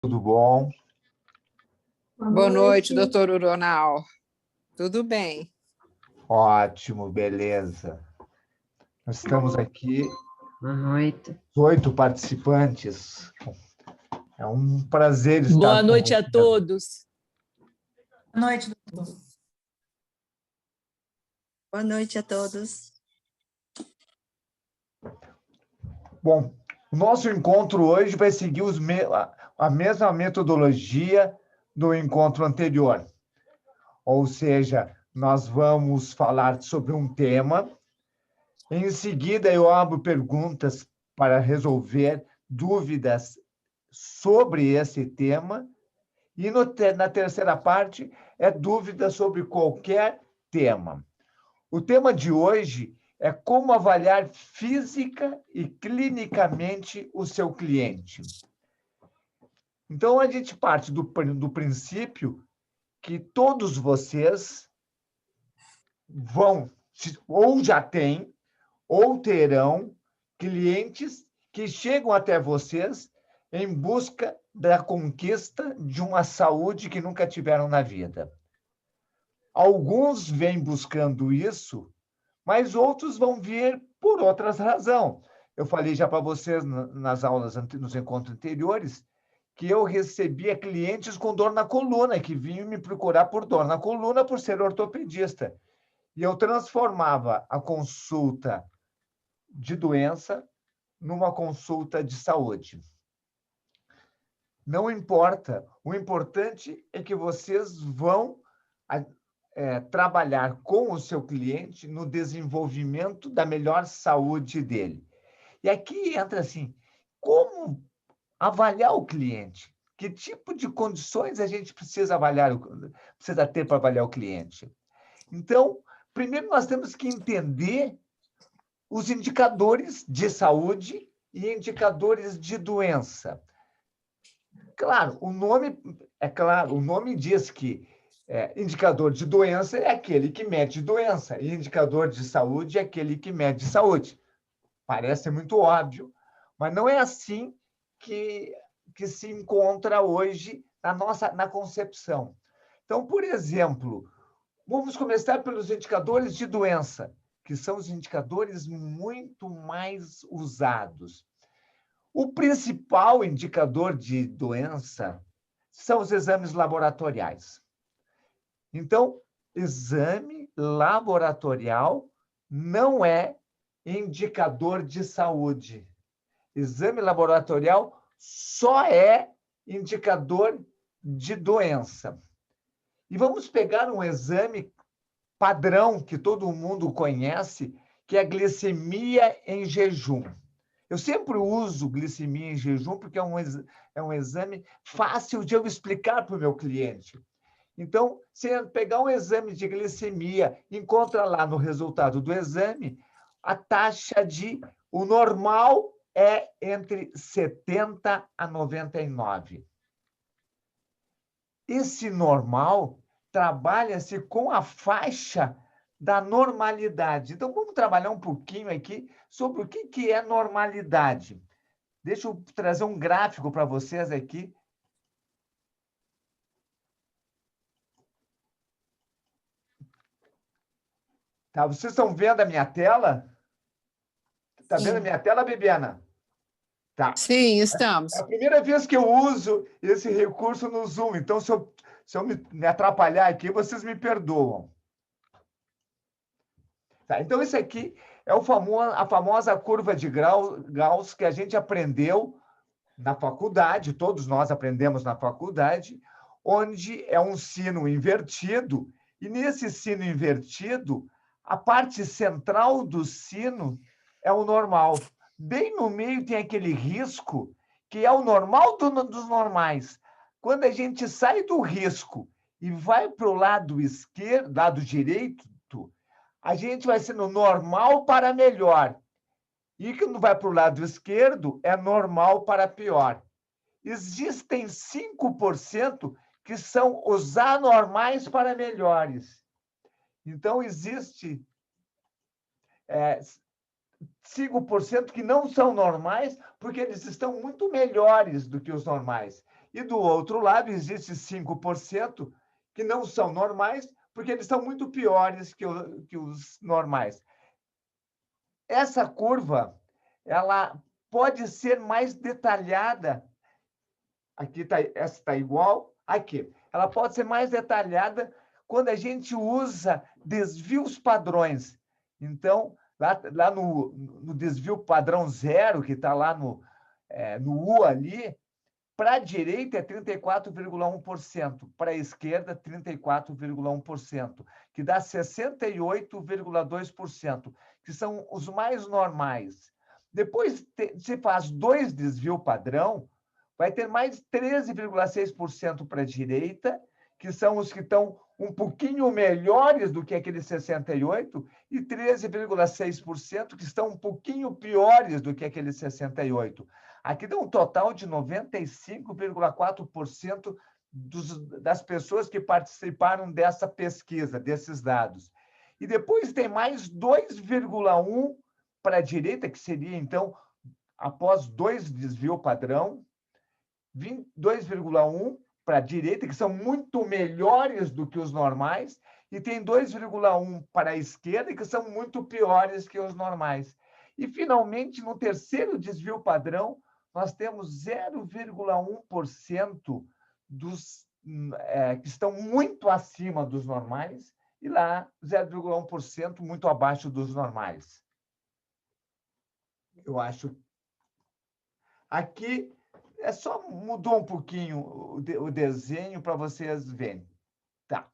Tudo bom? Boa noite, doutor Uronal. Tudo bem? Ótimo, beleza. Nós estamos aqui, Boa noite. 8 participantes. É um prazer estar Boa com noite a vocês. todos. Boa noite, doutor. Boa noite a todos. Bom, o nosso encontro hoje vai seguir a mesma metodologia do encontro anterior. Ou seja, nós vamos falar sobre um tema. Em seguida, eu abro perguntas para resolver dúvidas sobre esse tema. E na terceira parte, é dúvida sobre qualquer tema. O tema de hoje é como avaliar física e clinicamente o seu cliente. Então, a gente parte do princípio que todos vocês vão, ou já têm, ou terão clientes que chegam até vocês em busca da conquista de uma saúde que nunca tiveram na vida. Alguns vêm buscando isso, mas outros vão vir por outras razões. Eu falei já para vocês nas aulas, nos encontros anteriores, que eu recebia clientes com dor na coluna, que vinham me procurar por dor na coluna, por ser ortopedista. E eu transformava a consulta de doença numa consulta de saúde. Não importa, o importante é que vocês vão trabalhar com o seu cliente no desenvolvimento da melhor saúde dele. E aqui entra assim, como avaliar o cliente? Que tipo de condições a gente precisa ter para avaliar o cliente? Então, primeiro nós temos que entender os indicadores de saúde e indicadores de doença. Claro, o nome diz que indicador de doença é aquele que mede doença, e indicador de saúde é aquele que mede saúde. Parece muito óbvio, mas não é assim que se encontra hoje na concepção. Então, por exemplo, vamos começar pelos indicadores de doença, que são os indicadores muito mais usados. O principal indicador de doença são os exames laboratoriais. Então, exame laboratorial não é indicador de saúde. Exame laboratorial só é indicador de doença. E vamos pegar um exame padrão que todo mundo conhece, que é a glicemia em jejum. Eu sempre uso glicemia em jejum porque é um exame fácil de eu explicar para o meu cliente. Então, se pegar um exame de glicemia, encontra lá no resultado do exame, a taxa o normal é entre 70 a 99. Esse normal trabalha-se com a faixa da normalidade. Então, vamos trabalhar um pouquinho aqui sobre o que é normalidade. Deixa eu trazer um gráfico para vocês aqui. Tá, vocês estão vendo a minha tela? Está vendo a minha tela, Bibiana? Tá. Sim, estamos. É a primeira vez que eu uso esse recurso no Zoom, então se eu me atrapalhar aqui, vocês me perdoam. Tá, então, isso aqui é a famosa curva de Gauss que a gente aprendeu na faculdade, todos nós aprendemos na faculdade, onde é um sino invertido, e nesse sino invertido, a parte central do sino é o normal. Bem no meio tem aquele risco, que é o normal dos normais. Quando a gente sai do risco e vai para o lado esquerdo, lado direito, a gente vai sendo normal para melhor. E quando vai para o lado esquerdo, é normal para pior. Existem 5% que são os anormais para melhores. Então, existe 5% que não são normais, porque eles estão muito melhores do que os normais. E do outro lado, existe 5% que não são normais, porque eles são muito piores que os normais. Essa curva, ela pode ser mais detalhada. Aqui essa está igual. Aqui. Ela pode ser mais detalhada quando a gente usa desvios padrões. Então, lá no desvio padrão zero, que está lá no U ali, para a direita é 34,1%, para a esquerda 34,1%, que dá 68,2%, que são os mais normais. Depois se faz 2 desvios padrão, vai ter mais 13,6% para a direita, que são os que estão um pouquinho melhores do que aquele 68%, e 13,6% que estão um pouquinho piores do que aquele 68%. Aqui dá um total de 95,4% das pessoas que participaram dessa pesquisa, desses dados. E depois tem mais 2,1% para a direita, que seria, então, após 2 desvio padrão, 2,1% para a direita, que são muito melhores do que os normais, e tem 2,1% para a esquerda, que são muito piores que os normais. E, finalmente, no terceiro desvio padrão, nós temos 0,1% que estão muito acima dos normais e lá 0,1% muito abaixo dos normais. Eu acho. Aqui só mudou um pouquinho o desenho para vocês verem. Tá.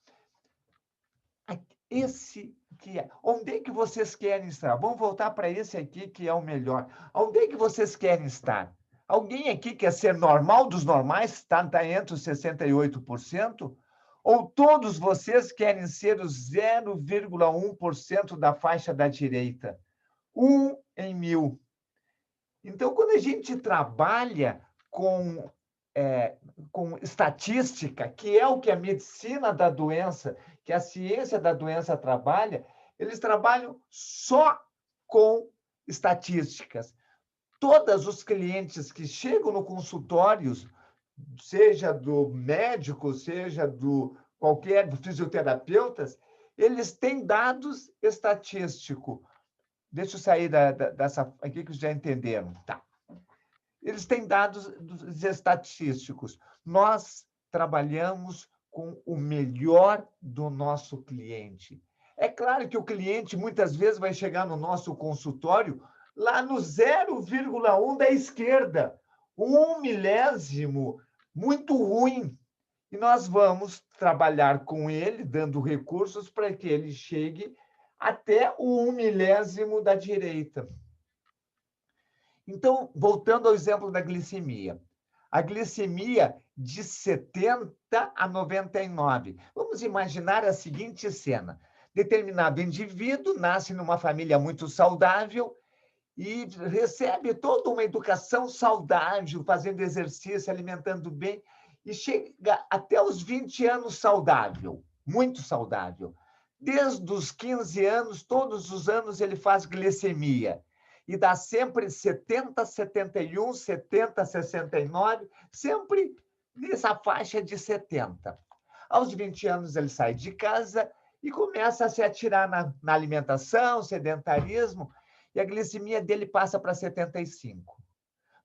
Esse que é. Onde é que vocês querem estar? Vamos voltar para esse aqui que é o melhor. Onde é que vocês querem estar? Alguém aqui quer ser normal dos normais, está entre os 68%? Ou todos vocês querem ser os 0,1% da faixa da direita? 1 em 1000. Então, quando a gente trabalha com estatística, que é o que a medicina da doença, que a ciência da doença trabalha, eles trabalham só com estatísticas. Todos os clientes que chegam no consultório, seja do médico, seja do fisioterapeutas, eles têm dados estatísticos. Deixa eu sair dessa aqui que vocês já entenderam. Tá. Eles têm dados estatísticos. Nós trabalhamos com o melhor do nosso cliente. É claro que o cliente muitas vezes vai chegar no nosso consultório lá no 0,1 da esquerda, 1 milésimo, muito ruim. E nós vamos trabalhar com ele, dando recursos para que ele chegue até o 1 milésimo da direita. Então, voltando ao exemplo da glicemia. A glicemia de 70 a 99. Vamos imaginar a seguinte cena. Determinado indivíduo nasce numa família muito saudável e recebe toda uma educação saudável, fazendo exercício, alimentando bem, e chega até os 20 anos saudável, muito saudável. Desde os 15 anos, todos os anos, ele faz glicemia. E dá sempre 70, 71, 70, 69, sempre nessa faixa de 70. Aos 20 anos, ele sai de casa e começa a se atirar na alimentação, sedentarismo, e a glicemia dele passa para 75.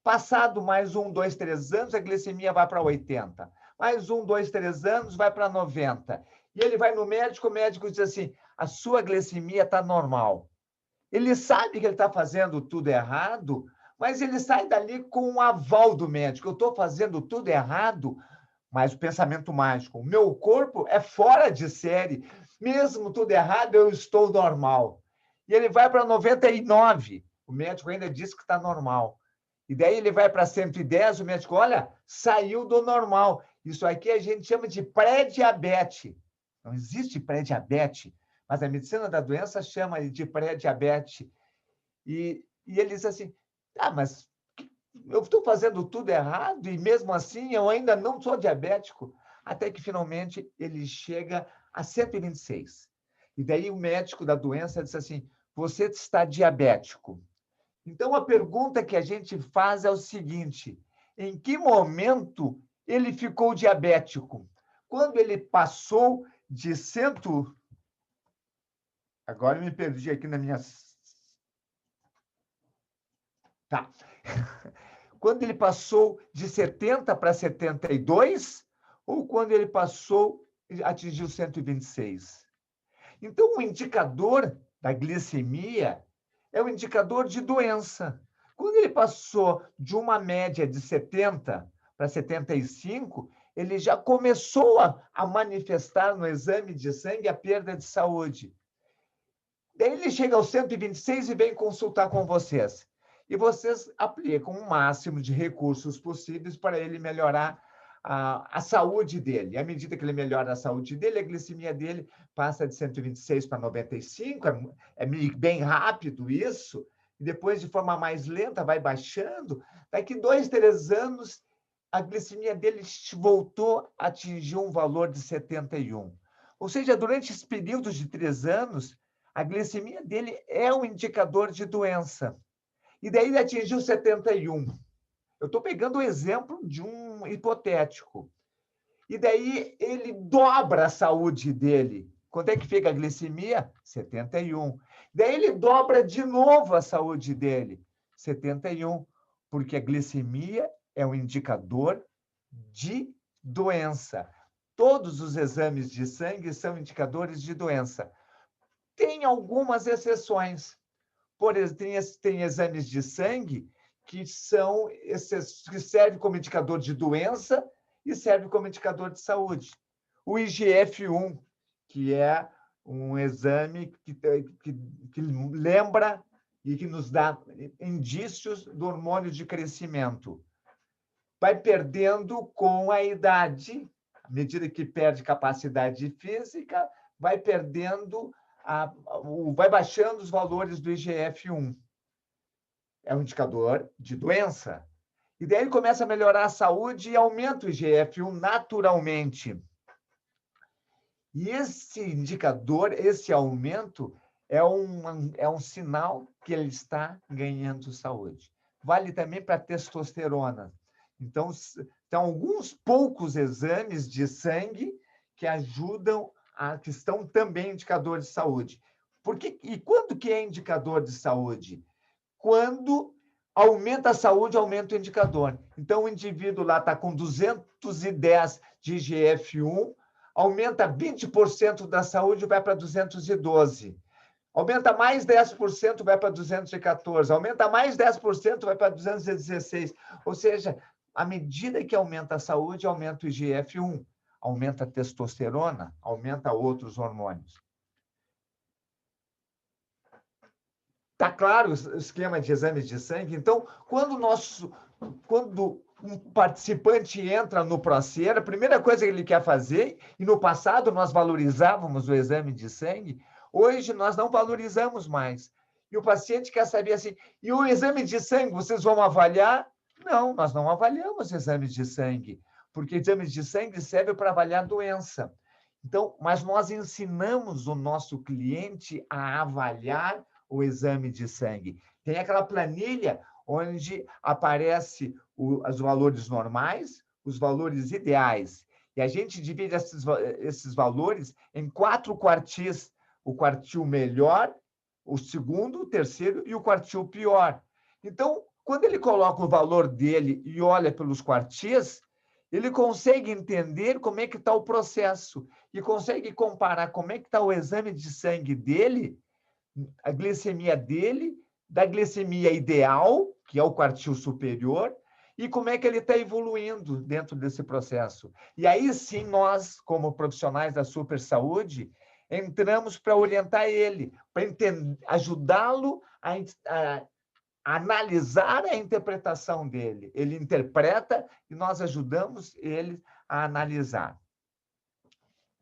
Passado mais 1, 2, 3 anos, a glicemia vai para 80. Mais 1, 2, 3 anos, vai para 90. E ele vai no médico, o médico diz assim, a sua glicemia está normal. Ele sabe que ele está fazendo tudo errado, mas ele sai dali com um aval do médico. Eu estou fazendo tudo errado, mas o pensamento mágico, o meu corpo é fora de série. Mesmo tudo errado, eu estou normal. E ele vai para 99. O médico ainda diz que está normal. E daí ele vai para 110, o médico, olha, saiu do normal. Isso aqui a gente chama de pré-diabetes. Não existe pré-diabetes, mas a medicina da doença chama de pré-diabetes. E ele diz assim, mas eu estou fazendo tudo errado e mesmo assim eu ainda não sou diabético. Até que finalmente ele chega a 126. E daí o médico da doença diz assim, você está diabético. Então a pergunta que a gente faz é o seguinte, em que momento ele ficou diabético? Quando ele passou de 100... Agora eu me perdi aqui na minha... Tá. Quando ele passou de 70 para 72, ou quando ele passou, atingiu 126? Então, o indicador da glicemia é um indicador de doença. Quando ele passou de uma média de 70 para 75, ele já começou a manifestar no exame de sangue a perda de saúde. Daí ele chega aos 126 e vem consultar com vocês. E vocês aplicam o máximo de recursos possíveis para ele melhorar a saúde dele. E à medida que ele melhora a saúde dele, a glicemia dele passa de 126 para 95, é bem rápido isso, e depois, de forma mais lenta, vai baixando. Daqui 2, 3 anos, a glicemia dele voltou a atingir um valor de 71. Ou seja, durante esse período de 3 anos, a glicemia dele é um indicador de doença. E daí ele atingiu 71. Eu estou pegando o exemplo de um hipotético. E daí ele dobra a saúde dele. Quanto é que fica a glicemia? 71. Daí ele dobra de novo a saúde dele. 71. Porque a glicemia é um indicador de doença. Todos os exames de sangue são indicadores de doença. Tem algumas exceções. Por exemplo, tem exames de sangue que servem como indicador de doença e servem como indicador de saúde. O IGF-1, que é um exame que lembra e que nos dá indícios do hormônio de crescimento. Vai perdendo com a idade, à medida que perde capacidade física, vai perdendo, vai baixando os valores do IGF-1. É um indicador de doença. E daí ele começa a melhorar a saúde e aumenta o IGF-1 naturalmente. E esse indicador, esse aumento, é um sinal que ele está ganhando saúde. Vale também para a testosterona. Então, tem alguns poucos exames de sangue que ajudam, que estão também indicadores de saúde. E quando que é indicador de saúde? Quando aumenta a saúde, aumenta o indicador. Então, o indivíduo lá está com 210 de IGF-1, aumenta 20% da saúde, vai para 212. Aumenta mais 10%, vai para 214. Aumenta mais 10%, vai para 216. Ou seja, à medida que aumenta a saúde, aumenta o IGF-1, aumenta a testosterona, aumenta outros hormônios. Está claro o esquema de exames de sangue? Então, quando um participante entra no Procer, a primeira coisa que ele quer fazer, e no passado nós valorizávamos o exame de sangue, hoje nós não valorizamos mais. E o paciente quer saber assim, e o exame de sangue, vocês vão avaliar? Não, nós não avaliamos exames de sangue, porque exames de sangue servem para avaliar doença. Então, mas nós ensinamos o nosso cliente a avaliar o exame de sangue. Tem aquela planilha onde aparece os valores normais, os valores ideais. E a gente divide esses valores em 4 quartis. O quartil melhor, o segundo, o terceiro e o quartil pior. Então, quando ele coloca o valor dele e olha pelos quartis, ele consegue entender como é que está o processo e consegue comparar como é que está o exame de sangue dele, a glicemia dele, da glicemia ideal, que é o quartil superior, e como é que ele está evoluindo dentro desse processo. E aí sim, nós, como profissionais da super saúde, entramos para orientar ele, para ajudá-lo a analisar a interpretação dele. Ele interpreta e nós ajudamos ele a analisar.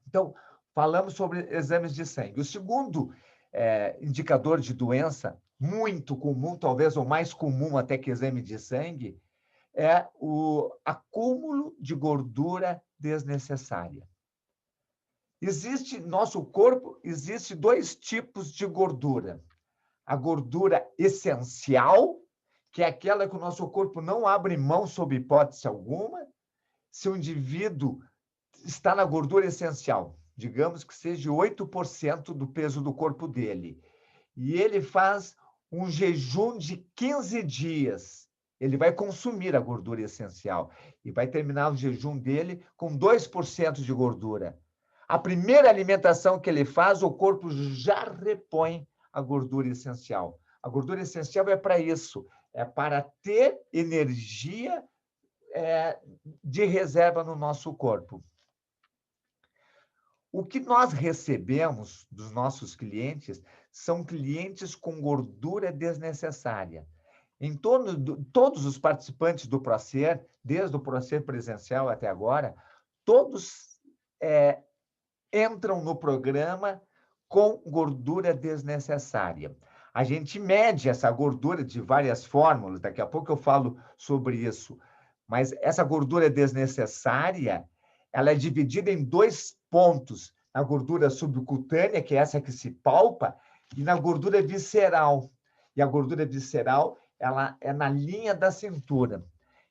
Então, falamos sobre exames de sangue. O segundo indicador de doença, muito comum, talvez o mais comum até que exame de sangue, é o acúmulo de gordura desnecessária. Nosso corpo, existe 2 tipos de gordura. A gordura essencial, que é aquela que o nosso corpo não abre mão sob hipótese alguma, se o indivíduo está na gordura essencial, digamos que seja 8% do peso do corpo dele, e ele faz um jejum de 15 dias, ele vai consumir a gordura essencial e vai terminar o jejum dele com 2% de gordura. A primeira alimentação que ele faz, o corpo já repõe a gordura essencial. A gordura essencial é para isso, é para ter energia de reserva no nosso corpo. O que nós recebemos dos nossos clientes são clientes com gordura desnecessária. Em torno de todos os participantes do Procer, desde o Procer presencial até agora, todos entram no programa com gordura desnecessária. A gente mede essa gordura de várias fórmulas, daqui a pouco eu falo sobre isso, mas essa gordura desnecessária, ela é dividida em 2 pontos, na gordura subcutânea, que é essa que se palpa, e na gordura visceral. E a gordura visceral, ela é na linha da cintura.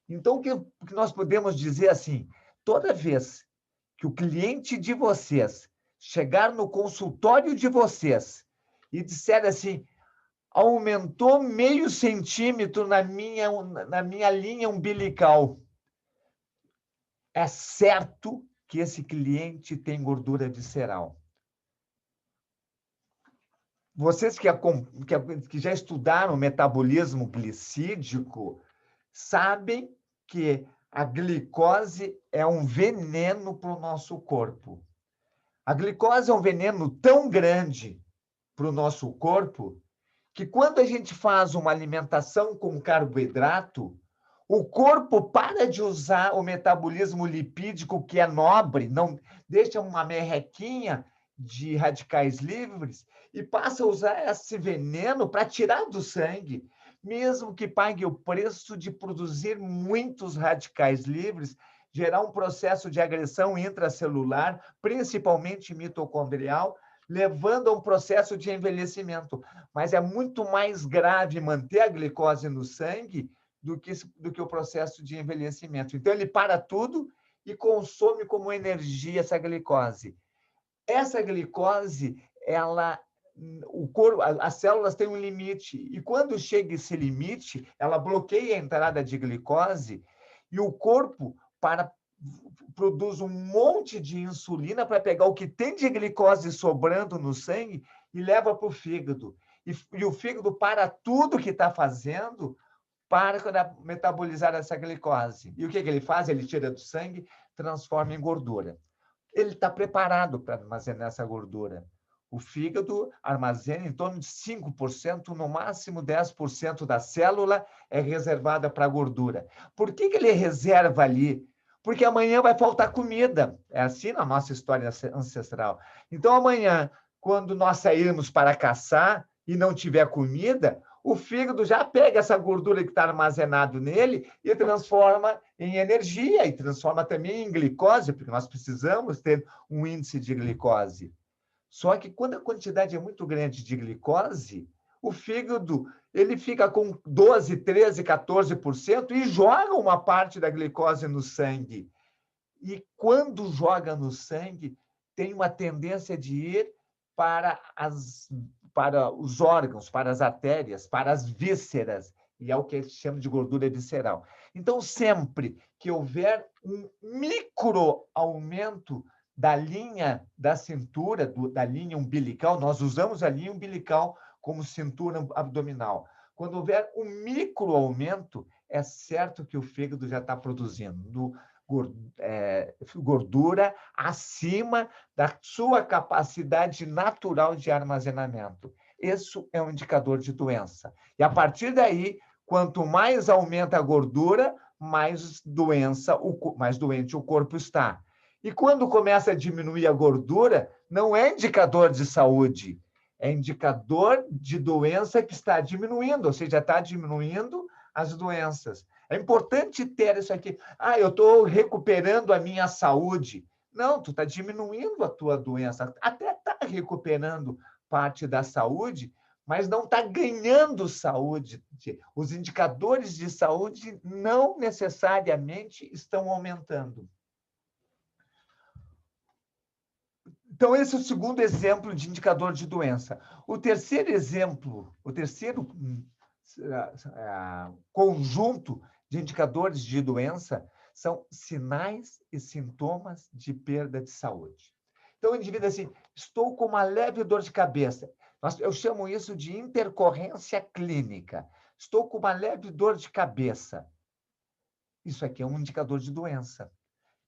Então, o que nós podemos dizer assim, toda vez que o cliente de vocês chegar no consultório de vocês e disser assim, aumentou meio centímetro na minha linha umbilical, é certo que esse cliente tem gordura visceral. Vocês que já estudaram o metabolismo glicídico sabem que a glicose é um veneno para o nosso corpo. A glicose é um veneno tão grande para o nosso corpo que quando a gente faz uma alimentação com carboidrato, o corpo para de usar o metabolismo lipídico, que é nobre, não deixa uma merrequinha de radicais livres e passa a usar esse veneno para tirar do sangue, mesmo que pague o preço de produzir muitos radicais livres, gerar um processo de agressão intracelular, principalmente mitocondrial, levando a um processo de envelhecimento. Mas é muito mais grave manter a glicose no sangue do que o processo de envelhecimento. Então, ele para tudo e consome como energia essa glicose. Essa glicose, as células têm um limite, e quando chega esse limite, ela bloqueia a entrada de glicose, e o corpo produz um monte de insulina para pegar o que tem de glicose sobrando no sangue e leva para o fígado. E o fígado para tudo que está fazendo para metabolizar essa glicose. E o que ele faz? Ele tira do sangue, transforma em gordura. Ele está preparado para armazenar essa gordura. O fígado armazena em torno de 5%, no máximo 10% da célula é reservada para gordura. Por que ele reserva ali? Porque amanhã vai faltar comida. É assim na nossa história ancestral. Então, amanhã, quando nós sairmos para caçar e não tiver comida, o fígado já pega essa gordura que está armazenada nele e transforma em energia, e transforma também em glicose, porque nós precisamos ter um índice de glicose. Só que quando a quantidade é muito grande de glicose, o fígado ele fica com 12, 13, 14% e joga uma parte da glicose no sangue. E quando joga no sangue, tem uma tendência de ir para os órgãos, para as artérias, para as vísceras, e é o que se chama de gordura visceral. Então, sempre que houver um micro aumento da linha da cintura, da linha umbilical, nós usamos a linha umbilical como cintura abdominal. Quando houver um micro aumento, é certo que o fígado já está produzindo gordura acima da sua capacidade natural de armazenamento. Isso é um indicador de doença. E, a partir daí, quanto mais aumenta a gordura, mais doente o corpo está. E quando começa a diminuir a gordura, não é indicador de saúde, é indicador de doença que está diminuindo, ou seja, está diminuindo as doenças. É importante ter isso aqui. Eu estou recuperando a minha saúde. Não, tu está diminuindo a tua doença. Até está recuperando parte da saúde, mas não está ganhando saúde. Os indicadores de saúde não necessariamente estão aumentando. Então, esse é o segundo exemplo de indicador de doença. O terceiro exemplo, o terceiro conjunto de indicadores de doença são sinais e sintomas de perda de saúde. Então, o indivíduo assim, estou com uma leve dor de cabeça. Eu chamo isso de intercorrência clínica. Estou com uma leve dor de cabeça. Isso aqui é um indicador de doença.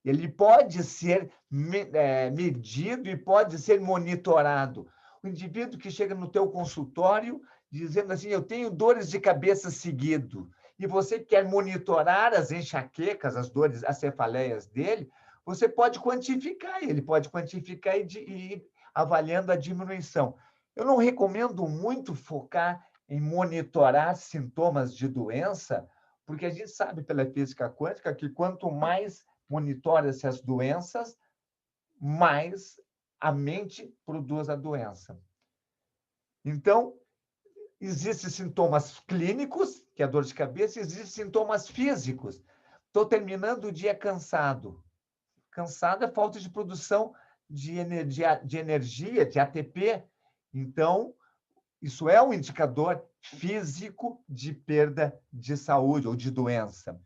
Ele pode ser medido e pode ser monitorado. O indivíduo que chega no teu consultório dizendo assim, eu tenho dores de cabeça seguido, e você quer monitorar as enxaquecas, as dores, as cefaleias dele, você pode quantificar, ele pode quantificar e ir avaliando a diminuição. Eu não recomendo muito focar em monitorar sintomas de doença, porque a gente sabe pela física quântica que quanto mais monitora-se as doenças, mais a mente produz a doença. Então, existem sintomas clínicos, que é a dor de cabeça, e existem sintomas físicos. Estou terminando o dia cansado. Cansado é falta de produção de energia, de ATP. Então, isso é um indicador físico de perda de saúde ou de doença.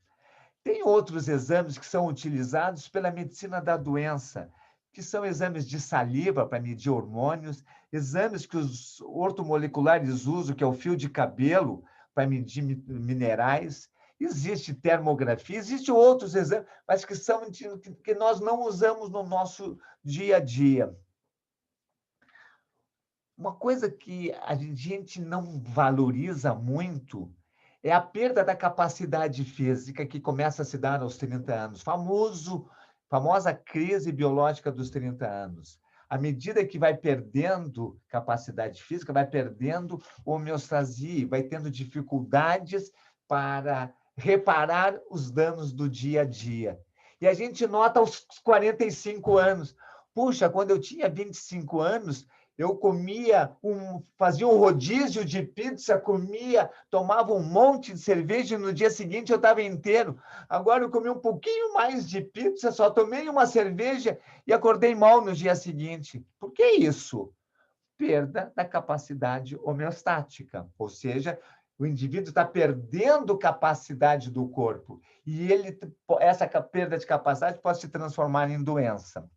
Tem outros exames que são utilizados pela medicina da doença, que são exames de saliva para medir hormônios, exames que os ortomoleculares usam, que é o fio de cabelo, para medir minerais. Existe termografia, existem outros exames, mas que nós não usamos no nosso dia a dia. Uma coisa que a gente não valoriza muito é a perda da capacidade física que começa a se dar aos 30 anos. Famosa crise biológica dos 30 anos. À medida que vai perdendo capacidade física, vai perdendo homeostasia, vai tendo dificuldades para reparar os danos do dia a dia. E a gente nota aos 45 anos. Puxa, quando eu tinha 25 anos, eu fazia um rodízio de pizza, tomava um monte de cerveja e no dia seguinte eu estava inteiro. Agora eu comi um pouquinho mais de pizza, só tomei uma cerveja e acordei mal no dia seguinte. Por que isso? Perda da capacidade homeostática, ou seja, o indivíduo está perdendo capacidade do corpo e essa perda de capacidade pode se transformar em doença.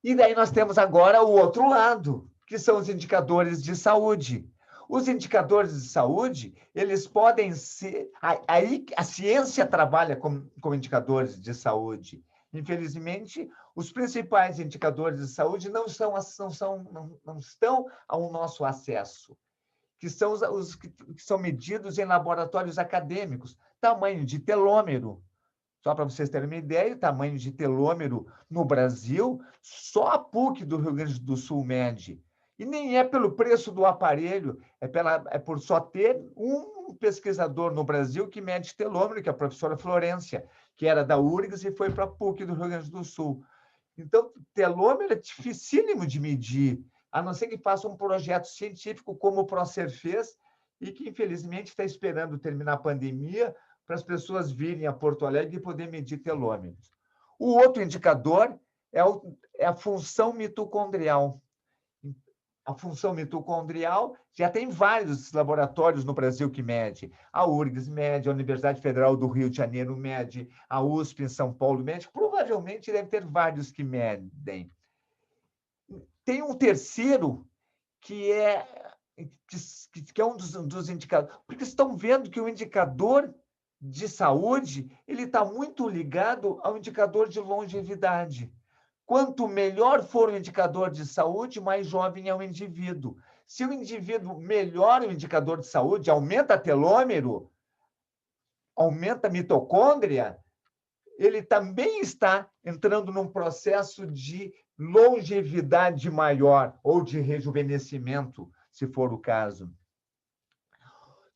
E daí nós temos agora o outro lado, que são os indicadores de saúde. Os indicadores de saúde, eles podem ser... Aí a ciência trabalha com indicadores de saúde. Infelizmente, os principais indicadores de saúde não estão ao nosso acesso, que são os que são medidos em laboratórios acadêmicos. Tamanho de telômero. Só para vocês terem uma ideia, o tamanho de telômero no Brasil, só a PUC do Rio Grande do Sul mede. E nem é pelo preço do aparelho, é por só ter um pesquisador no Brasil que mede telômero, que é a professora Florência, que era da URGS e foi para a PUC do Rio Grande do Sul. Então, telômero é dificílimo de medir, a não ser que faça um projeto científico como o Procer fez e que, infelizmente, está esperando terminar a pandemia para as pessoas virem a Porto Alegre e poder medir telômeros. O outro indicador é a função mitocondrial. A função mitocondrial já tem vários laboratórios no Brasil que mede. A URGS mede, a Universidade Federal do Rio de Janeiro mede, a USP em São Paulo mede, provavelmente deve ter vários que medem. Tem um terceiro que é um dos indicadores, porque estão vendo que o indicador de saúde ele está muito ligado ao indicador de longevidade. Quanto melhor for o indicador de saúde, mais jovem é o indivíduo. Se o indivíduo melhora o indicador de saúde, aumenta telômero, aumenta a mitocôndria, ele também está entrando num processo de longevidade maior ou de rejuvenescimento, se for o caso.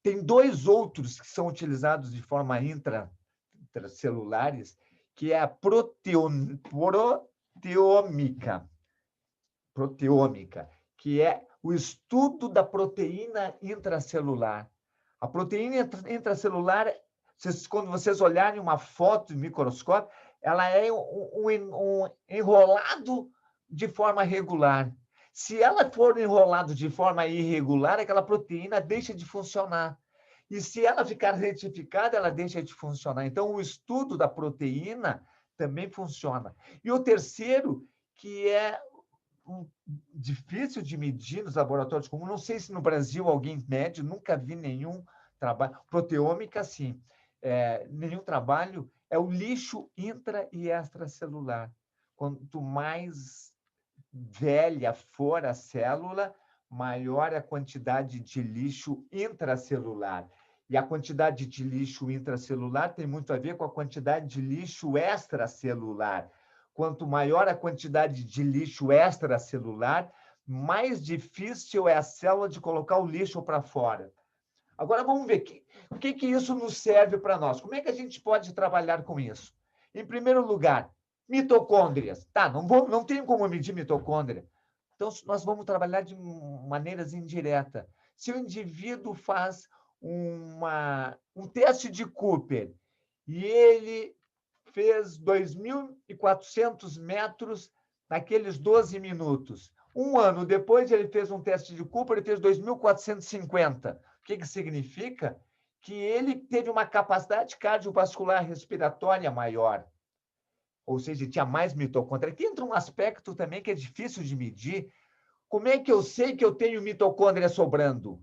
Tem dois outros que são utilizados de forma intracelulares, que é a proteômica, que é o estudo da proteína intracelular. A proteína intracelular, quando vocês olharem uma foto de microscópio, ela é um enrolado de forma regular. Se ela for enrolada de forma irregular, aquela proteína deixa de funcionar. E se ela ficar retificada, ela deixa de funcionar. Então, o estudo da proteína também funciona. E o terceiro, que é difícil de medir nos laboratórios comuns, não sei se no Brasil alguém mede, nunca vi nenhum trabalho. Proteômica, sim. Nenhum trabalho, é o lixo intra e extracelular. Quanto mais velha for a célula, maior é a quantidade de lixo intracelular. E a quantidade de lixo intracelular tem muito a ver com a quantidade de lixo extracelular. Quanto maior a quantidade de lixo extracelular, mais difícil é a célula de colocar o lixo para fora. Agora, vamos ver o que isso nos serve para nós. Como é que a gente pode trabalhar com isso? Em primeiro lugar, mitocôndrias. Tá, não tem como medir mitocôndria. Então, nós vamos trabalhar de maneiras indiretas. Se o indivíduo faz um teste de Cooper e ele fez 2.400 metros naqueles 12 minutos. Um ano depois, ele fez um teste de Cooper e fez 2.450. O que significa? Que ele teve uma capacidade cardiovascular respiratória maior. Ou seja, tinha mais mitocôndria. Aqui entra um aspecto também que é difícil de medir. Como é que eu sei que eu tenho mitocôndria sobrando?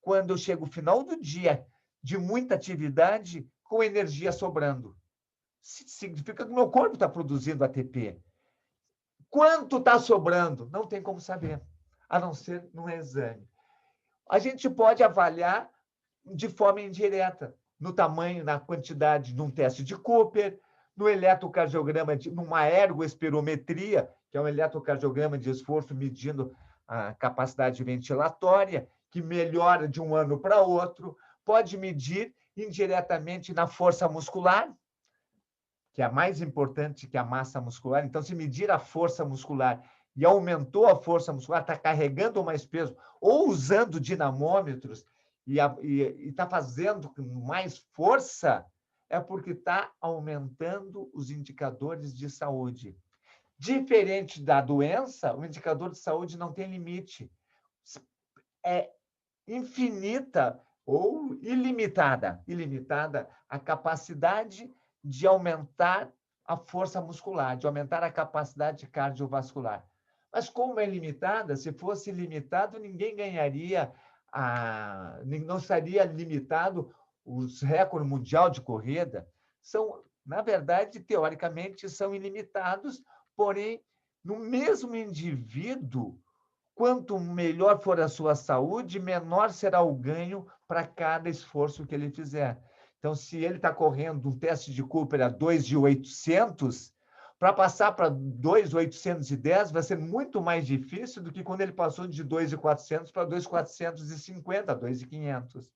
Quando eu chego no final do dia de muita atividade com energia sobrando. Significa que o meu corpo está produzindo ATP. Quanto está sobrando? Não tem como saber, a não ser num exame. A gente pode avaliar de forma indireta, no tamanho, na quantidade, num teste de Cooper, no eletrocardiograma, numa ergoespirometria, que é um eletrocardiograma de esforço medindo a capacidade ventilatória, que melhora de um ano para outro, pode medir indiretamente na força muscular, que é mais importante que a massa muscular. Então, se medir a força muscular e aumentou a força muscular, está carregando mais peso, ou usando dinamômetros e está fazendo mais força, é porque está aumentando os indicadores de saúde. Diferente da doença, o indicador de saúde não tem limite. É infinita ou ilimitada a capacidade de aumentar a força muscular, de aumentar a capacidade cardiovascular. Mas como é limitada, se fosse limitado, ninguém ganharia, não estaria limitado os recordes mundial de corrida. São, na verdade, teoricamente, são ilimitados, porém, no mesmo indivíduo, quanto melhor for a sua saúde, menor será o ganho para cada esforço que ele fizer. Então, se ele está correndo um teste de Cooper a 2.800, para passar para 2.810 vai ser muito mais difícil do que quando ele passou de 2.400 para 2.450, 2.500.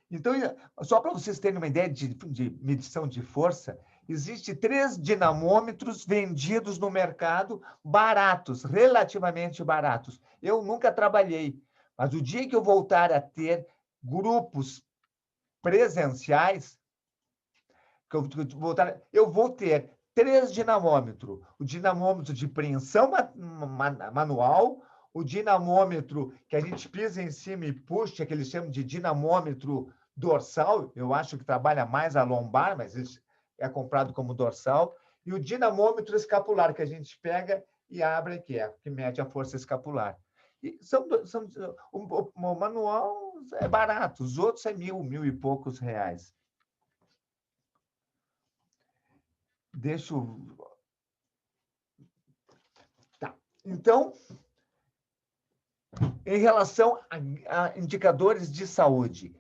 Então, só para vocês terem uma ideia de medição de força, existem 3 dinamômetros vendidos no mercado, baratos, relativamente baratos. Eu nunca trabalhei, mas o dia que eu voltar a ter grupos presenciais, eu vou ter 3 dinamômetros. O dinamômetro de preensão manual, o dinamômetro que a gente pisa em cima e puxa, que eles chamam de dinamômetro dorsal, eu acho que trabalha mais a lombar, mas é comprado como dorsal, e o dinamômetro escapular, que a gente pega e abre aqui, que mede a força escapular. E o manual é barato, os outros é mil e poucos reais. Deixa eu... Tá. Então, em relação a indicadores de saúde,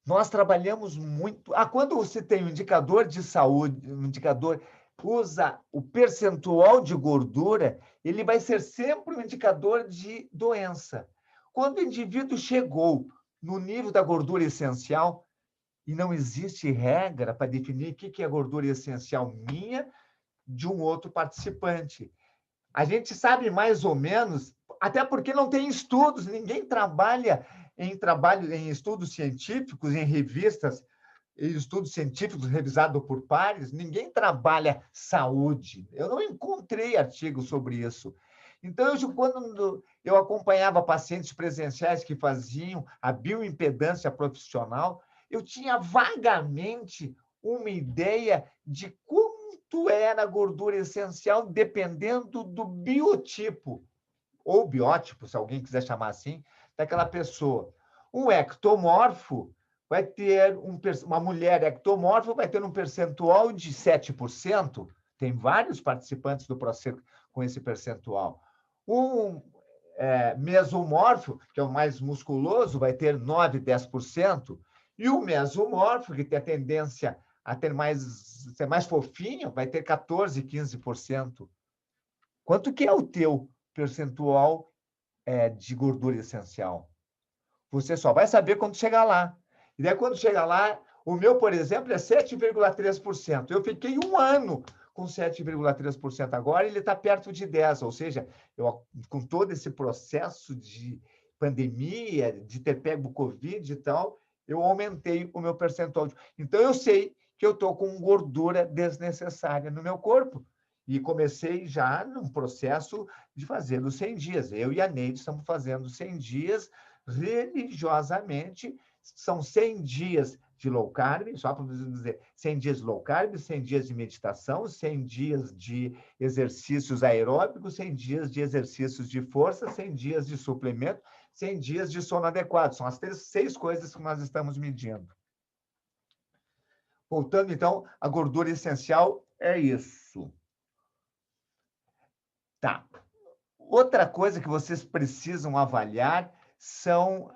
nós trabalhamos muito... quando você tem um indicador de saúde, um indicador usa o percentual de gordura, ele vai ser sempre um indicador de doença. Quando o indivíduo chegou no nível da gordura essencial, e não existe regra para definir o que é gordura essencial minha de um outro participante. A gente sabe mais ou menos, até porque não tem estudos, ninguém trabalha em estudos científicos, em revistas, em estudos científicos revisados por pares, ninguém trabalha saúde. Eu não encontrei artigo sobre isso. Então, quando eu acompanhava pacientes presenciais que faziam a bioimpedância profissional, eu tinha vagamente uma ideia de quanto era a gordura essencial, dependendo do biotipo, ou biótipo, se alguém quiser chamar assim, daquela pessoa. Um ectomorfo vai ter uma mulher ectomorfa vai ter um percentual de 7%. Tem vários participantes do processo com esse percentual. Um mesomorfo, que é o mais musculoso, vai ter 9, 10%. E o mesomorfo, que tem a tendência a ser mais fofinho, vai ter 14, 15%. Quanto que é o teu percentual de gordura essencial? Você só vai saber quando chegar lá. E daí, quando chegar lá, o meu, por exemplo, é 7,3%. Eu fiquei um ano com 7,3%. Agora ele está perto de 10%. Ou seja, com todo esse processo de pandemia, de ter pego Covid e tal, eu aumentei o meu percentual. Então, eu sei que eu estou com gordura desnecessária no meu corpo. E comecei já num processo de fazer os 100 dias. Eu e a Neide estamos fazendo 100 dias religiosamente. São 100 dias de low carb, só para dizer, 100 dias de low carb, 100 dias de meditação, 100 dias de exercícios aeróbicos, 100 dias de exercícios de força, 100 dias de suplemento, 100 dias de sono adequado. São as 6 coisas que nós estamos medindo. Voltando, então, a gordura essencial é isso. Tá. Outra coisa que vocês precisam avaliar são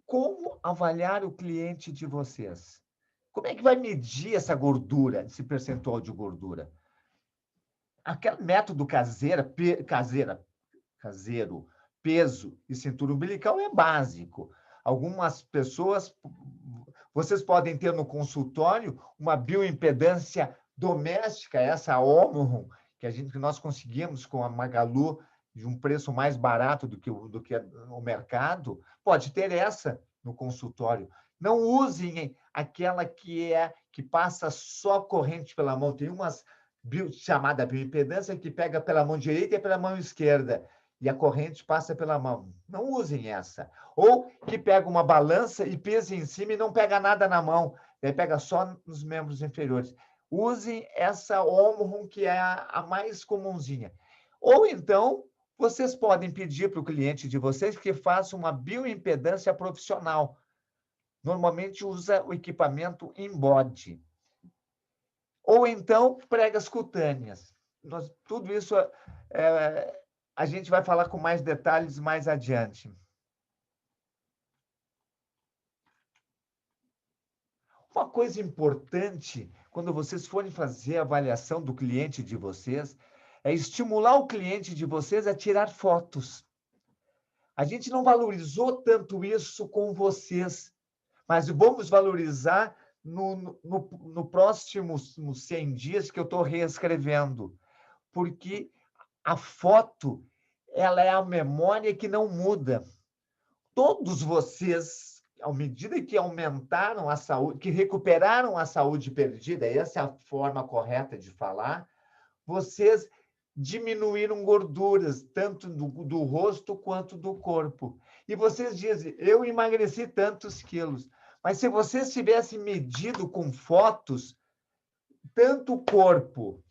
como avaliar o cliente de vocês. Como é que vai medir essa gordura, esse percentual de gordura? Aquele método caseiro, peso e cintura umbilical é básico. Algumas pessoas, vocês podem ter no consultório uma bioimpedância doméstica, essa Omron, que nós conseguimos com a Magalu, de um preço mais barato do que o mercado, pode ter essa no consultório. Não usem aquela que passa só corrente pela mão. Tem umas chamada bioimpedância que pega pela mão direita e pela mão esquerda, e a corrente passa pela mão. Não usem essa. Ou que pega uma balança e pesa em cima e não pega nada na mão, daí pega só nos membros inferiores. Usem essa Omron, que é a mais comunzinha. Ou então, vocês podem pedir para o cliente de vocês que faça uma bioimpedância profissional. Normalmente usa o equipamento InBody. Ou então, pregas cutâneas. Tudo isso a gente vai falar com mais detalhes mais adiante. Uma coisa importante, quando vocês forem fazer a avaliação do cliente de vocês, é estimular o cliente de vocês a tirar fotos. A gente não valorizou tanto isso com vocês, mas vamos valorizar no próximos 100 dias que eu estou reescrevendo, porque a foto, ela é a memória que não muda. Todos vocês, à medida que aumentaram a saúde, que recuperaram a saúde perdida, essa é a forma correta de falar, vocês diminuíram gorduras, tanto do rosto quanto do corpo. E vocês dizem, eu emagreci tantos quilos. Mas se vocês tivessem medido com fotos, tanto o corpo,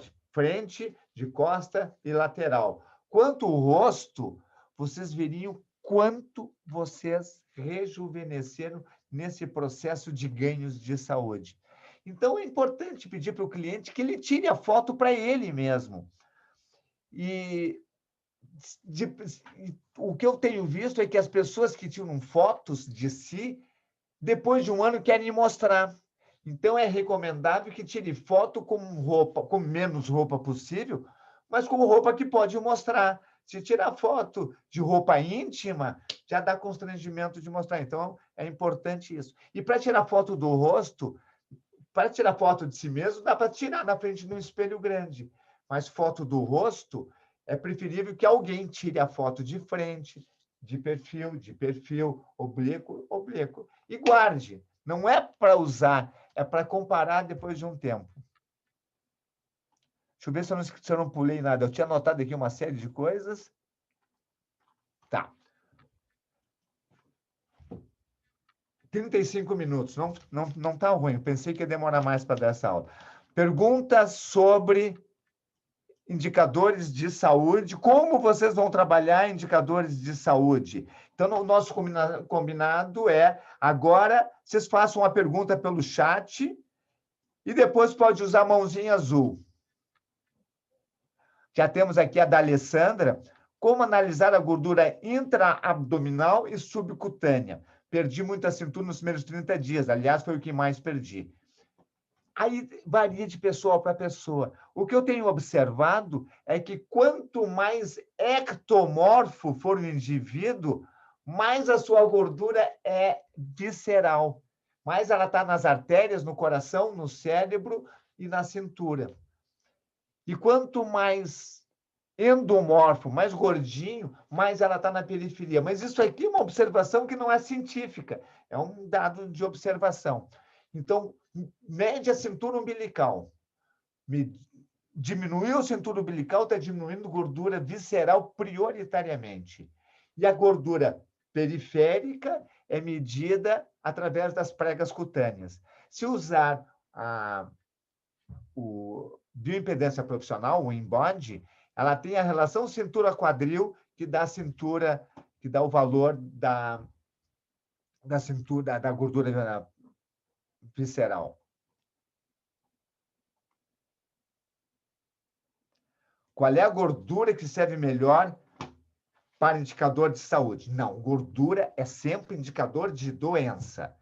de frente, de costa e lateral, quanto o rosto, vocês veriam quanto vocês rejuvenesceram nesse processo de ganhos de saúde. Então, é importante pedir para o cliente que ele tire a foto para ele mesmo. E o que eu tenho visto é que as pessoas que tiram fotos de si, depois de um ano, querem mostrar. Então, é recomendável que tire foto com menos roupa possível, mas com roupa que pode mostrar. Se tirar foto de roupa íntima, já dá constrangimento de mostrar. Então, é importante isso. E para tirar foto do rosto, para tirar foto de si mesmo, dá para tirar na frente de um espelho grande. Mas foto do rosto, é preferível que alguém tire a foto de frente, de perfil, oblíquo, oblíquo. E guarde. Não é para usar, é para comparar depois de um tempo. Deixa eu ver se eu não pulei nada. Eu tinha anotado aqui uma série de coisas. Tá. 35 minutos. Não tá ruim. Eu pensei que ia demorar mais para dar essa aula. Perguntas sobre indicadores de saúde. Como vocês vão trabalhar indicadores de saúde? Então, o nosso combinado é, agora, vocês façam uma pergunta pelo chat e depois pode usar a mãozinha azul. Já temos aqui a da Alessandra. Como analisar a gordura intraabdominal e subcutânea? Perdi muita cintura nos primeiros 30 dias. Aliás, foi o que mais perdi. Aí varia de pessoa para pessoa. O que eu tenho observado é que quanto mais ectomorfo for o indivíduo, mais a sua gordura é visceral. Mais ela está nas artérias, no coração, no cérebro e na cintura. E quanto mais endomorfo, mais gordinho, mais ela está na periferia. Mas isso aqui é uma observação que não é científica, é um dado de observação. Então, mede a cintura umbilical. Diminuiu a cintura umbilical, está diminuindo gordura visceral prioritariamente. E a gordura periférica é medida através das pregas cutâneas. Se usar o bioimpedância profissional, o InBody, ela tem a relação cintura-quadril que dá a cintura, que dá o valor da cintura, da gordura visceral. Qual é a gordura que serve melhor para indicador de saúde? Não, gordura é sempre indicador de doença.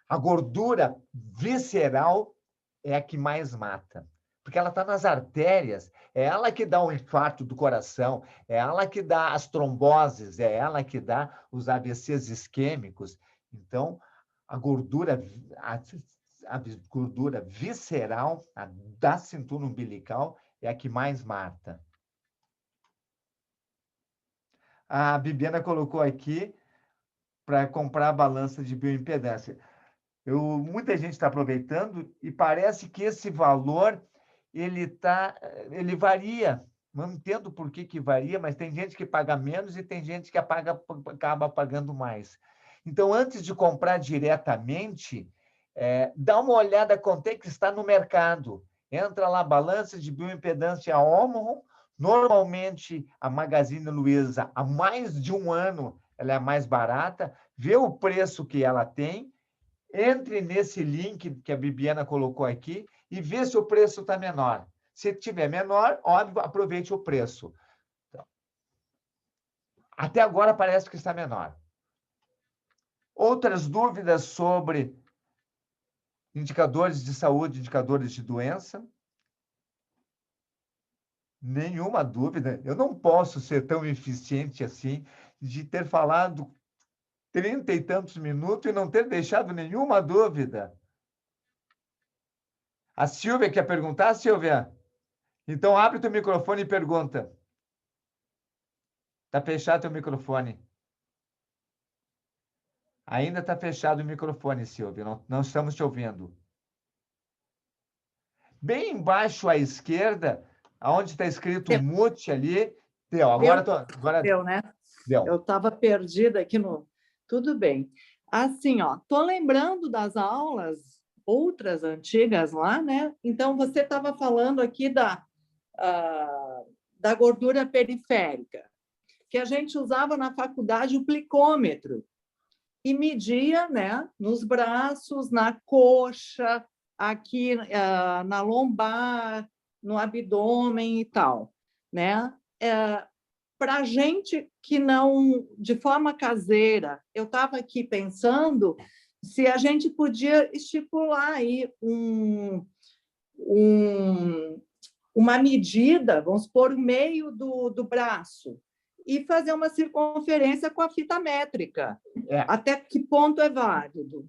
A gordura visceral é a que mais mata, porque ela está nas artérias, é ela que dá o infarto do coração, é ela que dá as tromboses, é ela que dá os AVCs isquêmicos. Então, a gordura visceral, a da cintura umbilical, é a que mais mata. A Bibiana colocou aqui para comprar a balança de bioimpedância. Muita gente está aproveitando e parece que esse valor ele varia. Não entendo por que varia, mas tem gente que paga menos e tem gente que acaba pagando mais. Então, antes de comprar diretamente, dá uma olhada quanto é que está no mercado. Entra lá, balança de bioimpedância Omron. Normalmente, a Magazine Luiza, há mais de um ano, ela é mais barata. Vê o preço que ela tem. Entre nesse link que a Bibiana colocou aqui e vê se o preço está menor. Se tiver menor, óbvio, aproveite o preço. Então, até agora parece que está menor. Outras dúvidas sobre indicadores de saúde, indicadores de doença? Nenhuma dúvida. Eu não posso ser tão eficiente assim de ter falado 30 e tantos minutos e não ter deixado nenhuma dúvida. A Silvia quer perguntar, Silvia? Então, abre teu microfone e pergunta. Está fechado teu microfone. Ainda está fechado o microfone, Silvia. Não estamos te ouvindo. Bem embaixo à esquerda, onde está escrito mute ali. Deu. Agora deu, né? Deu. Eu estava perdida aqui no... Tudo bem. Assim, ó, tô lembrando das aulas, outras antigas lá, né? Então, você estava falando aqui da gordura periférica, que a gente usava na faculdade o plicômetro e media, né, nos braços, na coxa, aqui na lombar, no abdômen e tal, né? Para a gente que não, de forma caseira, eu estava aqui pensando se a gente podia estipular aí uma medida, vamos supor, o meio do braço, e fazer uma circunferência com a fita métrica. Até que ponto é válido?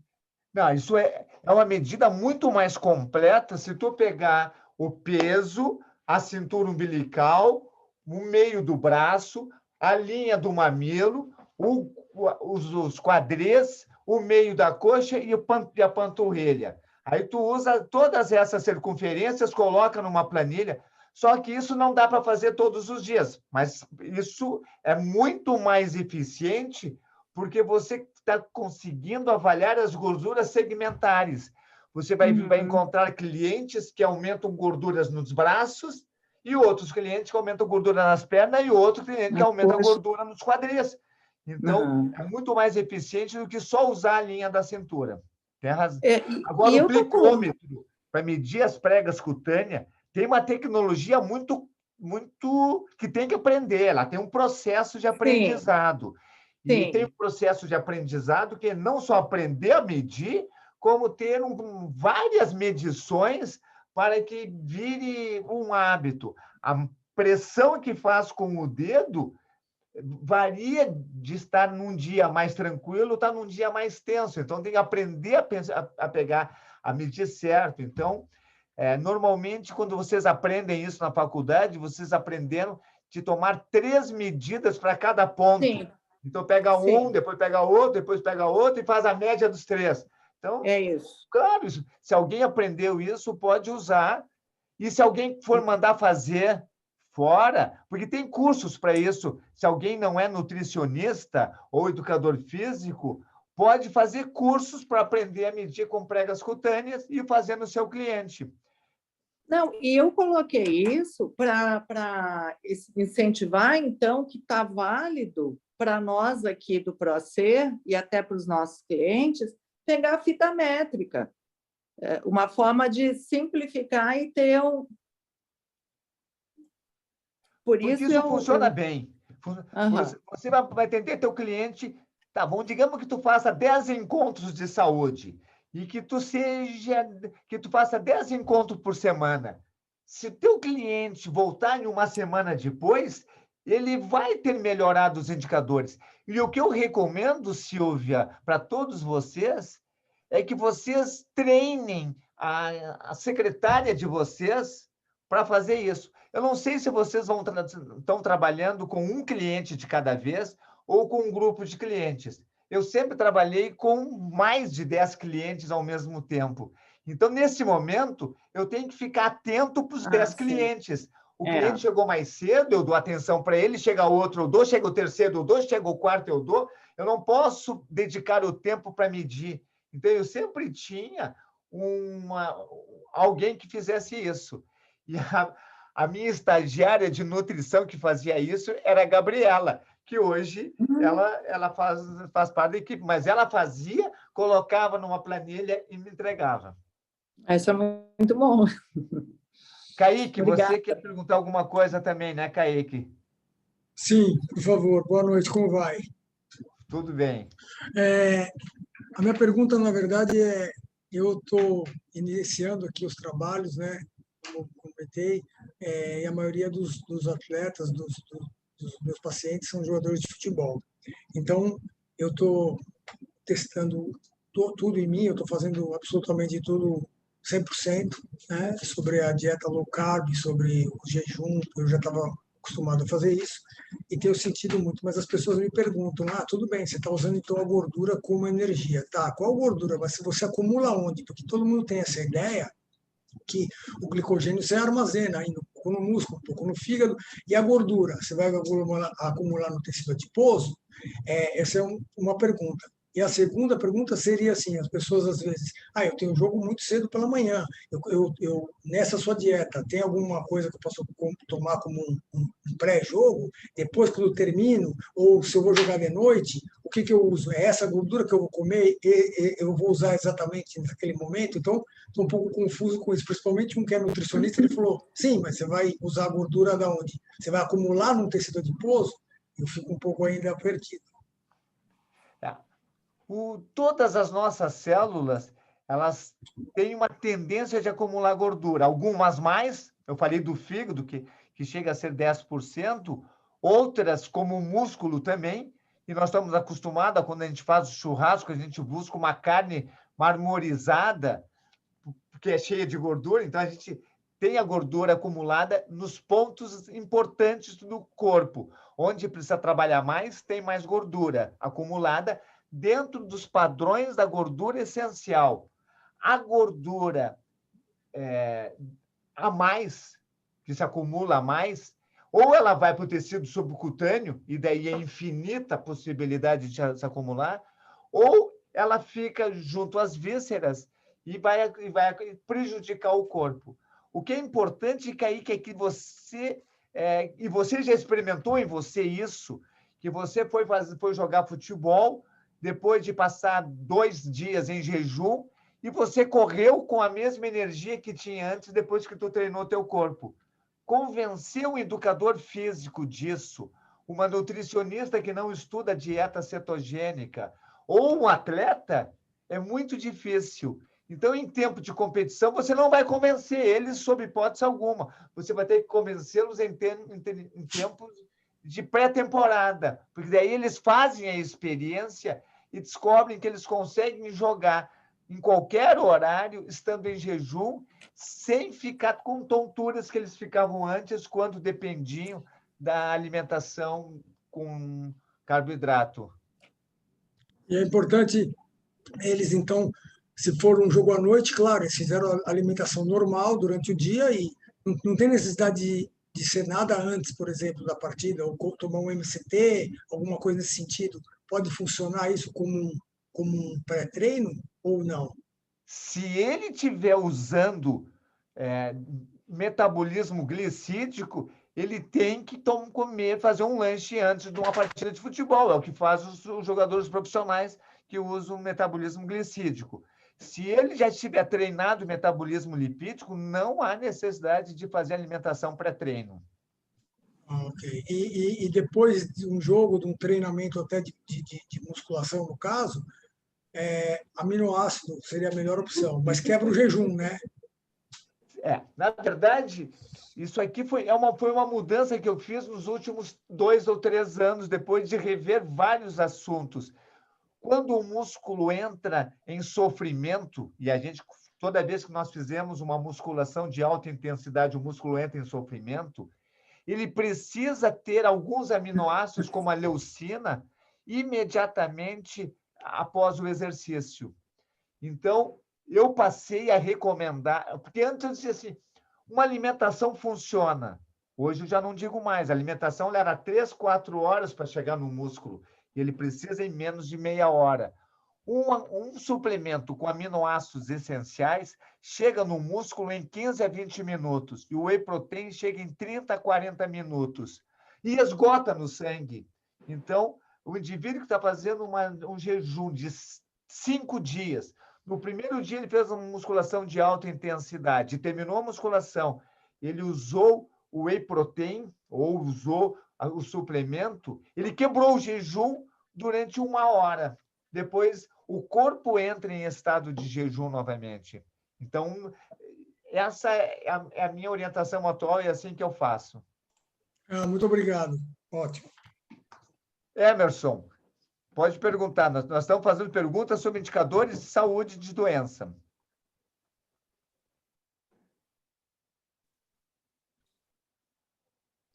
Não, isso é uma medida muito mais completa se tu pegar o peso, a cintura umbilical, o meio do braço, a linha do mamilo, os quadris, o meio da coxa e a panturrilha. Aí tu usa todas essas circunferências, coloca numa planilha, só que isso não dá para fazer todos os dias, mas isso é muito mais eficiente porque você está conseguindo avaliar as gorduras segmentares. Você vai encontrar clientes que aumentam gorduras nos braços e outros clientes que aumentam gordura nas pernas e outro cliente que aumenta gordura nos quadris. Então, é muito mais eficiente do que só usar a linha da cintura. Tem razão. Agora, o plicômetro, para medir as pregas cutâneas, tem uma tecnologia muito que tem que aprender. Ela tem um processo de aprendizado. E tem um processo de aprendizado que é não só aprender a medir, como ter várias medições para que vire um hábito. A pressão que faz com o dedo varia de estar num dia mais tranquilo, estar num dia mais tenso. Então, tem que aprender a pegar, a medir certo. Então, normalmente, quando vocês aprendem isso na faculdade, vocês aprenderam de tomar 3 medidas para cada ponto. Sim. Então, pega um, depois pega outro e faz a média dos 3. Então, é isso. Claro, se alguém aprendeu isso, pode usar. E se alguém for mandar fazer fora, porque tem cursos para isso. Se alguém não é nutricionista ou educador físico, pode fazer cursos para aprender a medir com pregas cutâneas e fazer no seu cliente. Não, e eu coloquei isso para incentivar, então, que está válido para nós aqui do ProSer e até para os nossos clientes, pegar a fita métrica. Uma forma de simplificar e ter um... Porque isso funciona bem. Você vai atender teu cliente, tá bom? Digamos que tu faça 10 encontros de saúde e que tu faça 10 encontros por semana. Se teu cliente voltar em uma semana depois, ele vai ter melhorado os indicadores. E o que eu recomendo, Silvia, para todos vocês, é que vocês treinem a secretária de vocês para fazer isso. Eu não sei se vocês estão trabalhando com um cliente de cada vez ou com um grupo de clientes. Eu sempre trabalhei com mais de 10 clientes ao mesmo tempo. Então, nesse momento, eu tenho que ficar atento para os 10 clientes. O cliente chegou mais cedo, eu dou atenção para ele, chega outro, eu dou, chega o terceiro, eu dou, chega o quarto, eu dou. Eu não posso dedicar o tempo para medir. Então, eu sempre tinha alguém que fizesse isso. E a minha estagiária de nutrição que fazia isso era a Gabriela, que hoje ela faz parte da equipe, mas ela fazia, colocava numa planilha e me entregava. Isso é muito bom. Kaique, você quer perguntar alguma coisa também, né, Kaique? Sim, por favor. Boa noite, como vai? Tudo bem. A minha pergunta, na verdade, eu estou iniciando aqui os trabalhos, né, como comentei, e a maioria dos atletas, dos meus pacientes, são jogadores de futebol. Então, eu estou testando tudo em mim, eu estou fazendo absolutamente tudo 100%, né, sobre a dieta low carb, sobre o jejum, eu já estava acostumado a fazer isso, e tenho sentido muito, mas as pessoas me perguntam, tudo bem, você está usando então a gordura como energia, tá, qual gordura? Mas você acumula onde? Porque todo mundo tem essa ideia que o glicogênio você armazena aí um pouco no músculo, um pouco no fígado, e a gordura, você vai acumular no tecido adiposo? Essa é uma pergunta. E a segunda pergunta seria assim, as pessoas às vezes, eu tenho um jogo muito cedo pela manhã, eu nessa sua dieta, tem alguma coisa que eu posso tomar como um pré-jogo, depois que eu termino, ou se eu vou jogar de noite, o que eu uso? É essa gordura que eu vou comer e eu vou usar exatamente naquele momento? Então, estou um pouco confuso com isso, principalmente um que é nutricionista, ele falou, sim, mas você vai usar a gordura da onde? Você vai acumular num tecido adiposo? Eu fico um pouco ainda perdido. Todas as nossas células, elas têm uma tendência de acumular gordura. Algumas mais, eu falei do fígado, que chega a ser 10%, outras, como o músculo também, e nós estamos acostumados, quando a gente faz o churrasco, a gente busca uma carne marmorizada, porque é cheia de gordura, então a gente tem a gordura acumulada nos pontos importantes do corpo. Onde precisa trabalhar mais, tem mais gordura acumulada dentro dos padrões da gordura essencial. A gordura a mais, que se acumula a mais, ou ela vai para o tecido subcutâneo, e daí é infinita a possibilidade de se acumular, ou ela fica junto às vísceras e vai prejudicar o corpo. O que é importante é que você, e você já experimentou em você isso, que você foi jogar futebol, depois de passar 2 dias em jejum, e você correu com a mesma energia que tinha antes, depois que tu treinou teu corpo. Convencer um educador físico disso, uma nutricionista que não estuda dieta cetogênica, ou um atleta, é muito difícil. Então, em tempo de competição, você não vai convencer eles sob hipótese alguma. Você vai ter que convencê-los em tempos de pré-temporada, porque daí eles fazem a experiência e descobrem que eles conseguem jogar em qualquer horário, estando em jejum, sem ficar com tonturas que eles ficavam antes, quando dependiam da alimentação com carboidrato. E é importante eles, então, se for um jogo à noite, claro, eles fizeram a alimentação normal durante o dia e não tem necessidade de ser nada antes, por exemplo, da partida, ou tomar um MCT, alguma coisa nesse sentido. Pode funcionar isso como um pré-treino ou não? Se ele estiver usando metabolismo glicídico, ele tem que fazer um lanche antes de uma partida de futebol. É o que faz os jogadores profissionais que usam metabolismo glicídico. Se ele já estiver treinado em metabolismo lipídico, não há necessidade de fazer alimentação pré-treino. Ok. E depois de um jogo, de um treinamento até de musculação, no caso, aminoácido seria a melhor opção, mas quebra o jejum, né? Na verdade, isso aqui foi uma mudança que eu fiz nos últimos 2 ou 3 anos, depois de rever vários assuntos. Quando o músculo entra em sofrimento, e toda vez que nós fizemos uma musculação de alta intensidade, o músculo entra em sofrimento, ele precisa ter alguns aminoácidos, como a leucina, imediatamente após o exercício. Então, eu passei a recomendar, porque antes eu dizia assim, uma alimentação funciona. Hoje eu já não digo mais, a alimentação leva 3, 4 horas para chegar no músculo, e ele precisa em menos de meia hora. Um suplemento com aminoácidos essenciais chega no músculo em 15 a 20 minutos, e o whey protein chega em 30 a 40 minutos, e esgota no sangue. Então, o indivíduo que está fazendo um jejum de 5 dias, no primeiro dia ele fez uma musculação de alta intensidade, terminou a musculação, ele usou o whey protein, ou usou o suplemento, ele quebrou o jejum durante 1 hora. Depois, o corpo entra em estado de jejum novamente. Então, essa é a minha orientação atual e é assim que eu faço. Muito obrigado. Ótimo. Emerson, pode perguntar. Nós estamos fazendo perguntas sobre indicadores de saúde de doença.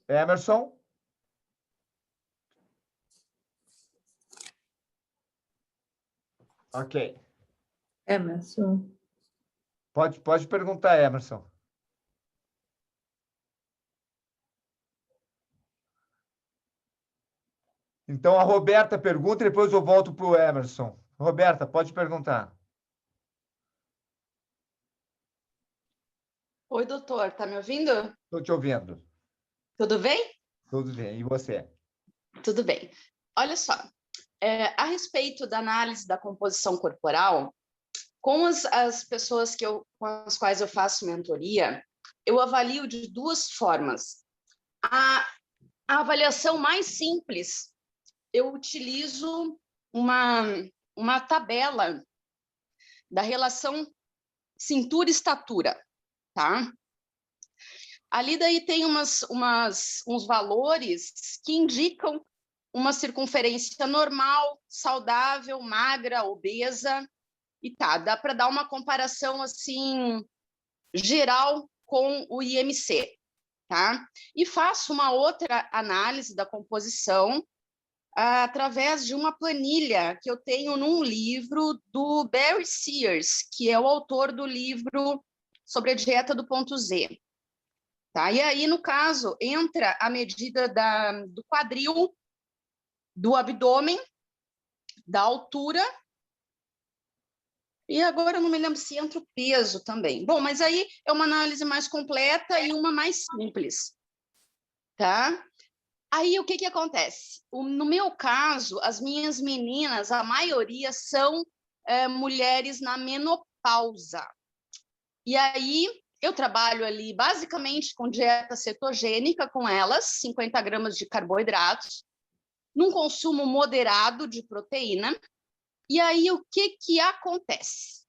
Emerson? Ok. Emerson. Pode perguntar, Emerson. Então, a Roberta pergunta e depois eu volto para o Emerson. Roberta, pode perguntar. Oi, doutor, tá me ouvindo? Estou te ouvindo. Tudo bem? Tudo bem. E você? Tudo bem. Olha só, a respeito da análise da composição corporal, com as pessoas com as quais eu faço mentoria, eu avalio de 2 formas. A avaliação mais simples, eu utilizo uma tabela da relação cintura-estatura, tá? Ali daí tem uns valores que indicam uma circunferência normal, saudável, magra, obesa, e tá, dá para dar uma comparação assim geral com o IMC, tá? E faço uma outra análise da composição através de uma planilha que eu tenho num livro do Barry Sears, que é o autor do livro sobre a dieta do ponto Z. Tá? E aí, no caso, entra a medida do quadril, do abdômen, da altura, e agora eu não me lembro se entra o peso também. Bom, mas aí é uma análise mais completa e uma mais simples, tá? Aí, o que acontece? No meu caso, as minhas meninas, a maioria são mulheres na menopausa. E aí, eu trabalho ali, basicamente, com dieta cetogênica com elas, 50 gramas de carboidratos, num consumo moderado de proteína. E aí, o que acontece?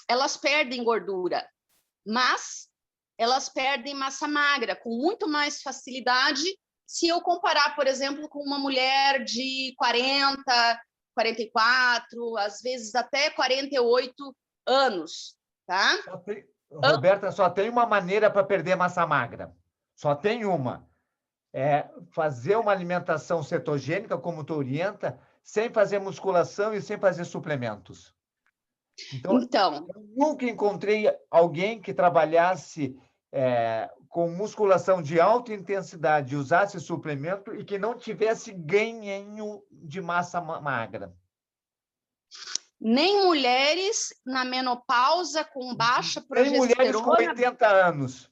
Elas perdem gordura, mas elas perdem massa magra com muito mais facilidade se eu comparar, por exemplo, com uma mulher de 40, 44, às vezes até 48 anos, tá? Roberta, só tem uma maneira para perder massa magra. Só tem uma. É fazer uma alimentação cetogênica, como tu orienta, sem fazer musculação e sem fazer suplementos. Então, eu nunca encontrei alguém que trabalhasse com musculação de alta intensidade, usasse suplemento e que não tivesse ganho de massa magra. Nem mulheres na menopausa com baixa progesterona. Nem mulheres com 80 anos.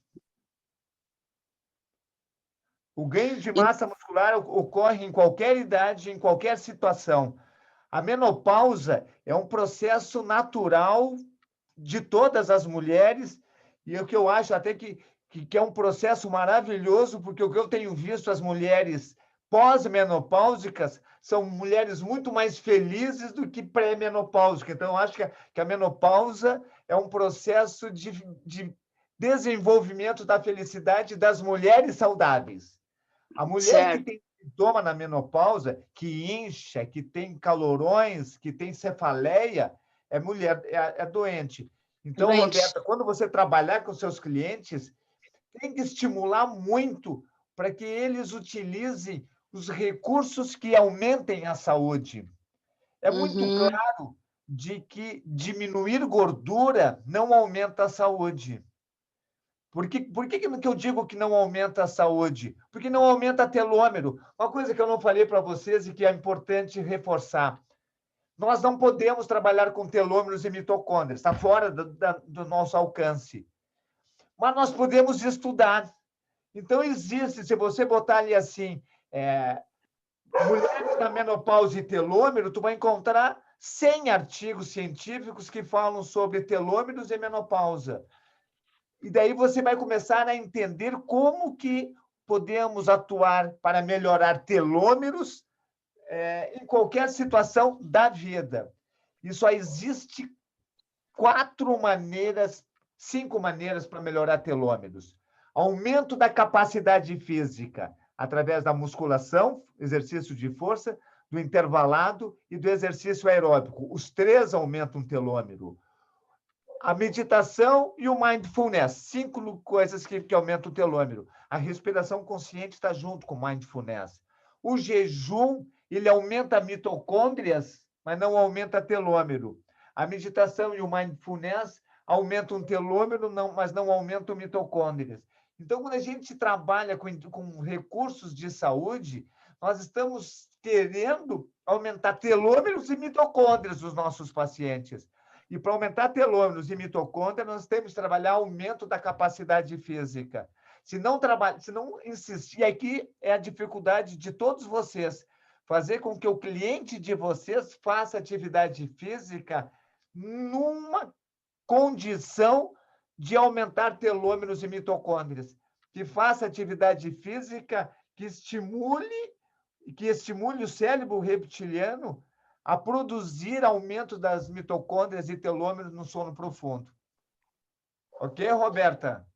O ganho de massa muscular ocorre em qualquer idade, em qualquer situação. A menopausa é um processo natural de todas as mulheres, e o que eu acho até que é um processo maravilhoso, porque o que eu tenho visto, as mulheres pós-menopáusicas são mulheres muito mais felizes do que pré-menopáusicas. Então, eu acho que a menopausa é um processo de desenvolvimento da felicidade das mulheres saudáveis. A mulher que tem sintoma na menopausa, que incha, que tem calorões, que tem cefaleia, é mulher, é doente. Então, Roberta, quando você trabalhar com seus clientes, tem que estimular muito para que eles utilizem os recursos que aumentem a saúde. É muito claro de que diminuir gordura não aumenta a saúde. Por que eu digo que não aumenta a saúde? Porque não aumenta telômero. Uma coisa que eu não falei para vocês e que é importante reforçar. Nós não podemos trabalhar com telômeros e mitocôndrias, está fora do nosso alcance. Mas nós podemos estudar. Então, existe, se você botar ali assim, mulheres na menopausa e telômero, tu vai encontrar 100 artigos científicos que falam sobre telômeros e menopausa. E daí você vai começar a entender como que podemos atuar para melhorar telômeros em qualquer situação da vida. E só existe 5 maneiras para melhorar telômeros. Aumento da capacidade física, através da musculação, exercício de força, do intervalado e do exercício aeróbico. Os 3 aumentam o telômero. A meditação e o mindfulness, 5 coisas que aumentam o telômero. A respiração consciente está junto com o mindfulness. O jejum, ele aumenta mitocôndrias, mas não aumenta telômero. A meditação e o mindfulness aumentam o telômero, mas não aumentam mitocôndrias. Então, quando a gente trabalha com recursos de saúde, nós estamos querendo aumentar telômeros e mitocôndrias dos nossos pacientes. E para aumentar telômeros e mitocôndrias, nós temos que trabalhar aumento da capacidade física. Se não insistir, aqui é a dificuldade de todos vocês, fazer com que o cliente de vocês faça atividade física numa condição de aumentar telômeros e mitocôndrias, que faça atividade física que estimule o cérebro reptiliano a produzir aumento das mitocôndrias e telômeros no sono profundo. Ok, Roberta?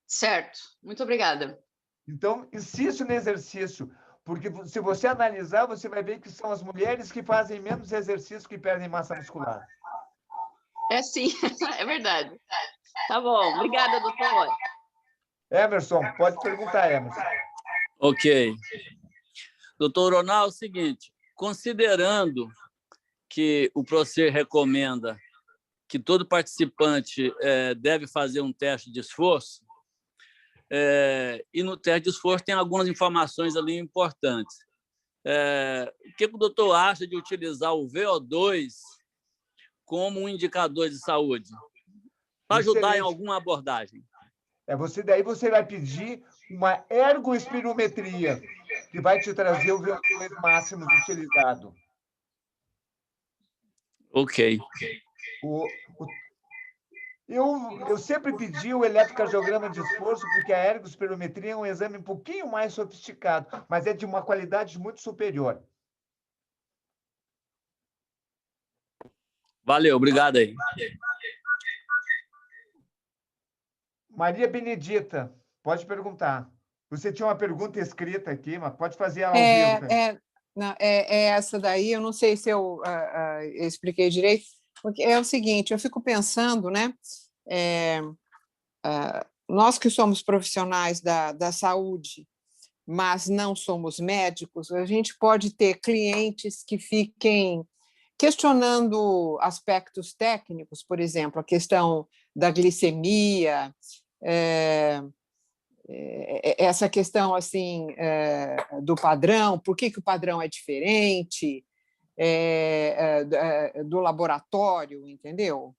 Certo. Muito obrigada. Então, insiste no exercício. Porque se você analisar, você vai ver que são as mulheres que fazem menos exercício que perdem massa muscular. É sim, é verdade. Tá bom, obrigada, doutor. Emerson, pode perguntar, Emerson. Ok. Doutor Ronaldo, é o seguinte, considerando que o PROCER recomenda que todo participante deve fazer um teste de esforço, e no teste de esforço tem algumas informações ali importantes. O que o doutor acha de utilizar o VO2 como um indicador de saúde? Para ajudar em alguma abordagem. Daí você vai pedir uma ergoespirometria, que vai te trazer o VO2 máximo utilizado. Ok. Eu sempre pedi o eletrocardiograma de esforço, porque a ergoespirometria é um exame um pouquinho mais sofisticado, mas é de uma qualidade muito superior. Valeu, obrigado aí. Maria Benedita, pode perguntar. Você tinha uma pergunta escrita aqui, mas pode fazer ela ao vivo. É essa daí, eu não sei se eu expliquei direito, porque é o seguinte, eu fico pensando, né? Nós que somos profissionais da saúde, mas não somos médicos, a gente pode ter clientes que fiquem questionando aspectos técnicos, por exemplo, a questão da glicemia, essa questão assim do padrão, por que o padrão é diferente do laboratório, entendeu?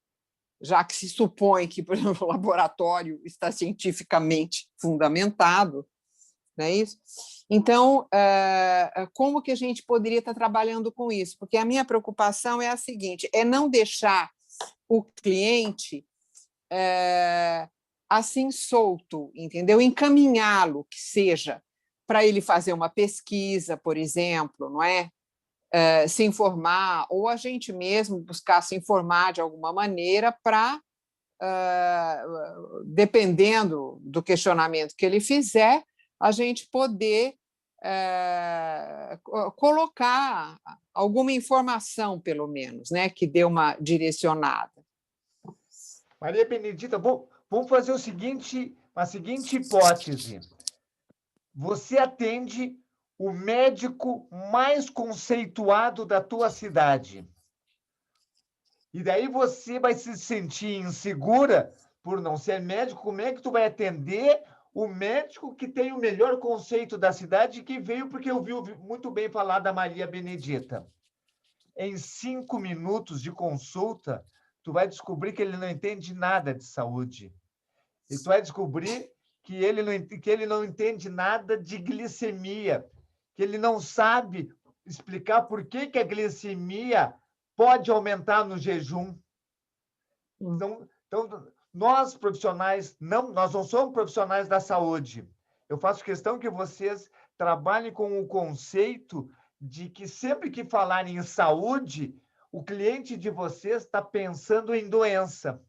Já que se supõe que, por exemplo, o laboratório está cientificamente fundamentado, não é isso? Então, como que a gente poderia estar trabalhando com isso? Porque a minha preocupação é a seguinte, é não deixar o cliente assim solto, entendeu? Encaminhá-lo, que seja, para ele fazer uma pesquisa, por exemplo, não é? Se informar, ou a gente mesmo buscar se informar de alguma maneira para, dependendo do questionamento que ele fizer, a gente poder colocar alguma informação, pelo menos, né, que dê uma direcionada. Maria Benedita, vamos fazer a seguinte hipótese. Você atende o médico mais conceituado da tua cidade. E daí você vai se sentir insegura por não ser médico. Como é que tu vai atender o médico que tem o melhor conceito da cidade, que veio porque eu vi muito bem falar da Maria Benedita? Em 5 minutos de consulta, tu vai descobrir que ele não entende nada de saúde. E tu vai descobrir que ele não entende nada de glicemia, que ele não sabe explicar por que a glicemia pode aumentar no jejum. Então, nós profissionais, nós não somos profissionais da saúde. Eu faço questão que vocês trabalhem com o conceito de que sempre que falarem em saúde, o cliente de vocês está pensando em doença.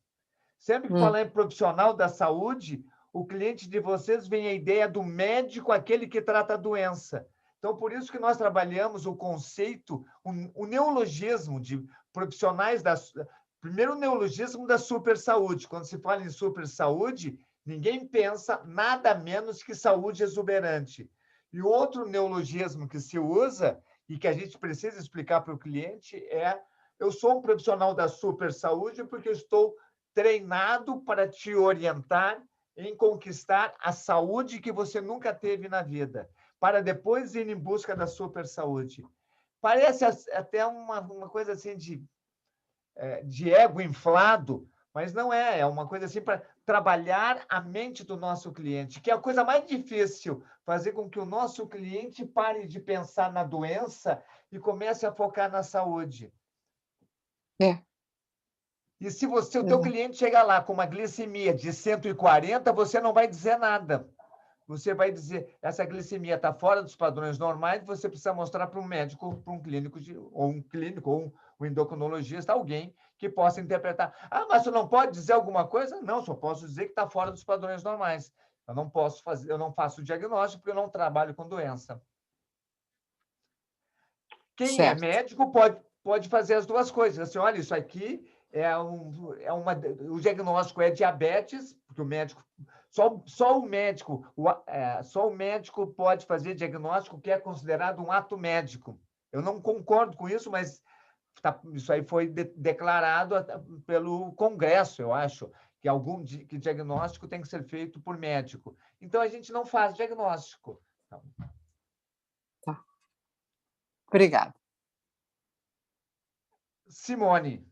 Sempre que falar em profissional da saúde, o cliente de vocês vem a ideia do médico, aquele que trata a doença. Então, por isso que nós trabalhamos o conceito, o neologismo de profissionais da... Primeiro, o neologismo da supersaúde. Quando se fala em supersaúde, ninguém pensa nada menos que saúde exuberante. E outro neologismo que se usa e que a gente precisa explicar para o cliente é: eu sou um profissional da supersaúde porque eu estou treinado para te orientar em conquistar a saúde que você nunca teve na vida, para depois ir em busca da supersaúde. Parece até uma coisa assim de ego inflado, mas não é. É uma coisa assim para trabalhar a mente do nosso cliente, que é a coisa mais difícil, fazer com que o nosso cliente pare de pensar na doença e comece a focar na saúde. E se o teu cliente chegar lá com uma glicemia de 140, você não vai dizer nada. Você vai dizer, essa glicemia está fora dos padrões normais, você precisa mostrar para um médico, para um clínico, ou um endocrinologista, alguém que possa interpretar. Ah, mas você não pode dizer alguma coisa? Não, só posso dizer que está fora dos padrões normais. Eu não faço o diagnóstico porque eu não trabalho com doença. Quem é Certo. médico pode fazer as duas coisas. Assim, olha, isso aqui o diagnóstico é diabetes, porque o médico só o médico pode fazer diagnóstico que é considerado um ato médico. Eu não concordo com isso, mas isso aí foi declarado pelo Congresso, eu acho, que diagnóstico tem que ser feito por médico. Então, a gente não faz diagnóstico. Tá. Obrigada. Simone,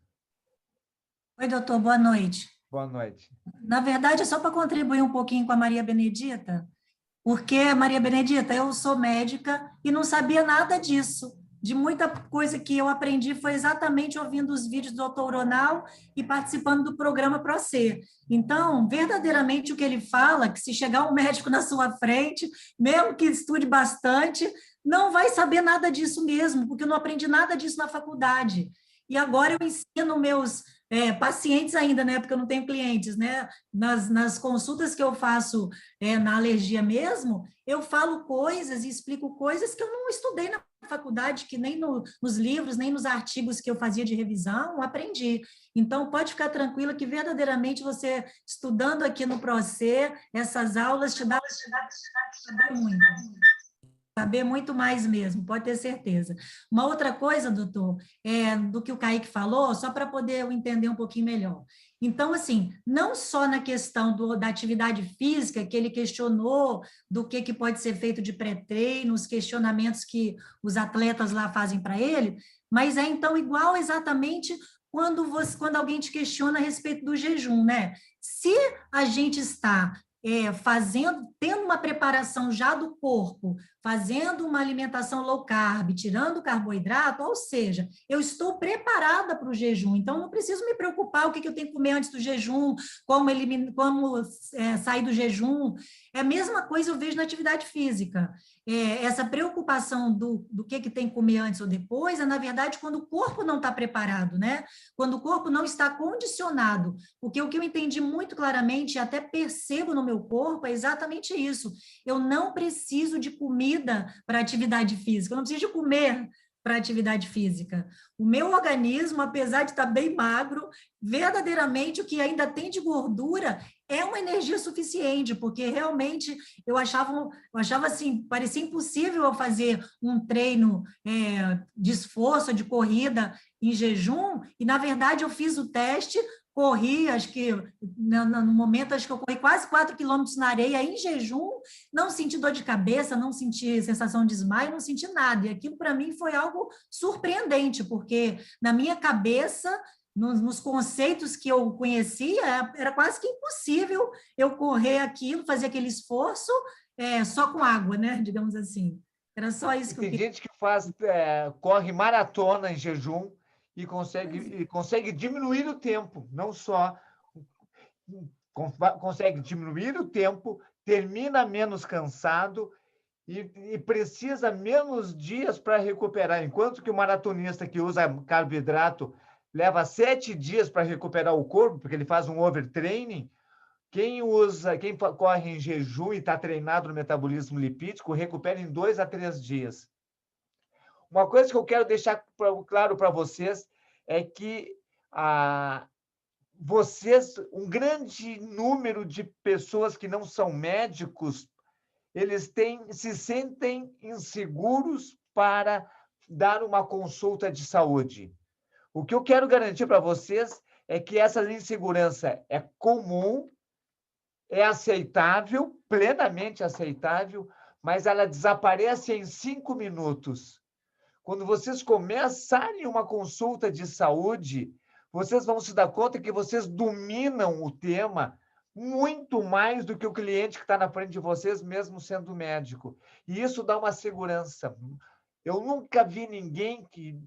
Oi, doutor, boa noite. boa noite. Na verdade, é só para contribuir um pouquinho com a Maria Benedita, porque, Maria Benedita, eu sou médica e não sabia nada disso. De muita coisa que eu aprendi foi exatamente ouvindo os vídeos do Dr. Ronal e participando do programa ProSer. Então, verdadeiramente, o que ele fala, que se chegar um médico na sua frente, mesmo que estude bastante, não vai saber nada disso mesmo, porque eu não aprendi nada disso na faculdade. E agora eu ensino meus pacientes ainda, né? Porque eu não tenho clientes, né? Nas consultas que eu faço na alergia mesmo, eu falo coisas e explico coisas que eu não estudei na faculdade, que nem nos livros, nem nos artigos que eu fazia de revisão, aprendi. Então, pode ficar tranquila que verdadeiramente você, estudando aqui no ProSer, essas aulas te dão muito. Saber muito mais mesmo, pode ter certeza. Uma outra coisa, doutor, do que o Kaique falou, só para poder eu entender um pouquinho melhor. Então, assim, não só na questão da atividade física, que ele questionou do que pode ser feito de pré-treino, os questionamentos que os atletas lá fazem para ele, mas então igual exatamente quando alguém te questiona a respeito do jejum, né? Se a gente está tendo uma preparação já do corpo, fazendo uma alimentação low carb, tirando o carboidrato, ou seja, eu estou preparada para o jejum, então não preciso me preocupar o que eu tenho que comer antes do jejum, como sair do jejum. É a mesma coisa eu vejo na atividade física. Essa preocupação do que tem que comer antes ou depois é, na verdade, quando o corpo não está preparado, né? Quando o corpo não está condicionado. Porque o que eu entendi muito claramente, e até percebo no meu corpo, é exatamente isso. Eu não preciso de comida para atividade física, eu não preciso de comer para atividade física. O meu organismo, apesar de estar bem magro, verdadeiramente o que ainda tem de gordura é uma energia suficiente, porque realmente eu achava assim, parecia impossível eu fazer um treino de esforço, de corrida em jejum, e na verdade eu fiz o teste, corri, acho que no momento, acho que eu corri quase 4 quilômetros na areia em jejum, não senti dor de cabeça, não senti sensação de desmaio, não senti nada. E aquilo para mim foi algo surpreendente, porque na minha cabeça, nos conceitos que eu conhecia, era quase que impossível eu correr aquilo, fazer aquele esforço só com água, né? Digamos assim. Era só isso que eu Tem queria. gente que corre maratona em jejum e consegue diminuir o tempo, não só consegue diminuir o tempo, termina menos cansado e precisa menos dias para recuperar, enquanto que o maratonista que usa carboidrato leva 7 dias para recuperar o corpo, porque ele faz um overtraining. Quem corre em jejum e está treinado no metabolismo lipídico recupera em 2 a 3 dias. Uma coisa que eu quero deixar claro para vocês é que um grande número de pessoas que não são médicos, eles se sentem inseguros para dar uma consulta de saúde. O que eu quero garantir para vocês é que essa insegurança é comum, é aceitável, plenamente aceitável, mas ela desaparece em 5 minutos. Quando vocês começarem uma consulta de saúde, vocês vão se dar conta que vocês dominam o tema muito mais do que o cliente que está na frente de vocês, mesmo sendo médico. E isso dá uma segurança. Eu nunca vi ninguém que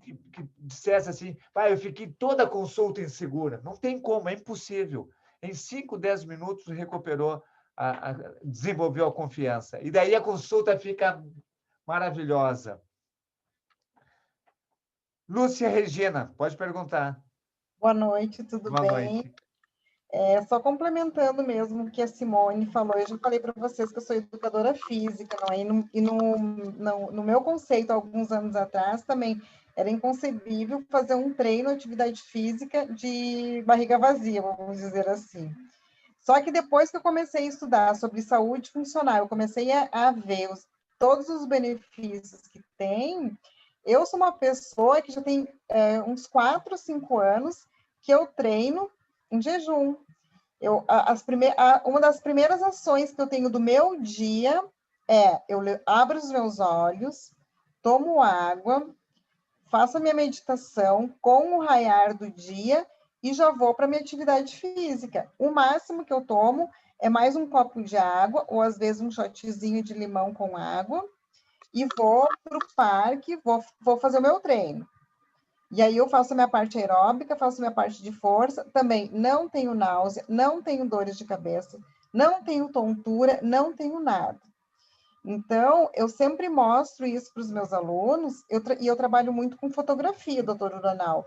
dissesse assim, eu fiquei toda a consulta insegura. Não tem como, é impossível. Em 5, 10 minutos, recuperou, desenvolveu a confiança. E daí a consulta fica maravilhosa. Lúcia Regina, pode perguntar. Boa noite, tudo Boa bem? noite. Só complementando mesmo o que a Simone falou, eu já falei para vocês que eu sou educadora física, não é? No meu conceito, alguns anos atrás, também era inconcebível fazer um treino, atividade física de barriga vazia, vamos dizer assim. Só que depois que eu comecei a estudar sobre saúde funcional, eu comecei a ver todos os benefícios que tem. Eu sou uma pessoa que já tem uns 4, 5 anos que eu treino em jejum. Uma das primeiras ações que eu tenho do meu dia eu abro os meus olhos, tomo água, faço a minha meditação com o raiar do dia e já vou para a minha atividade física. O máximo que eu tomo é mais um copo de água, ou às vezes um shotzinho de limão com água, e vou para o parque, vou fazer o meu treino. E aí eu faço a minha parte aeróbica, faço a minha parte de força, também não tenho náusea, não tenho dores de cabeça, não tenho tontura, não tenho nada. Então, eu sempre mostro isso para os meus alunos, e eu trabalho muito com fotografia, doutor Uronal.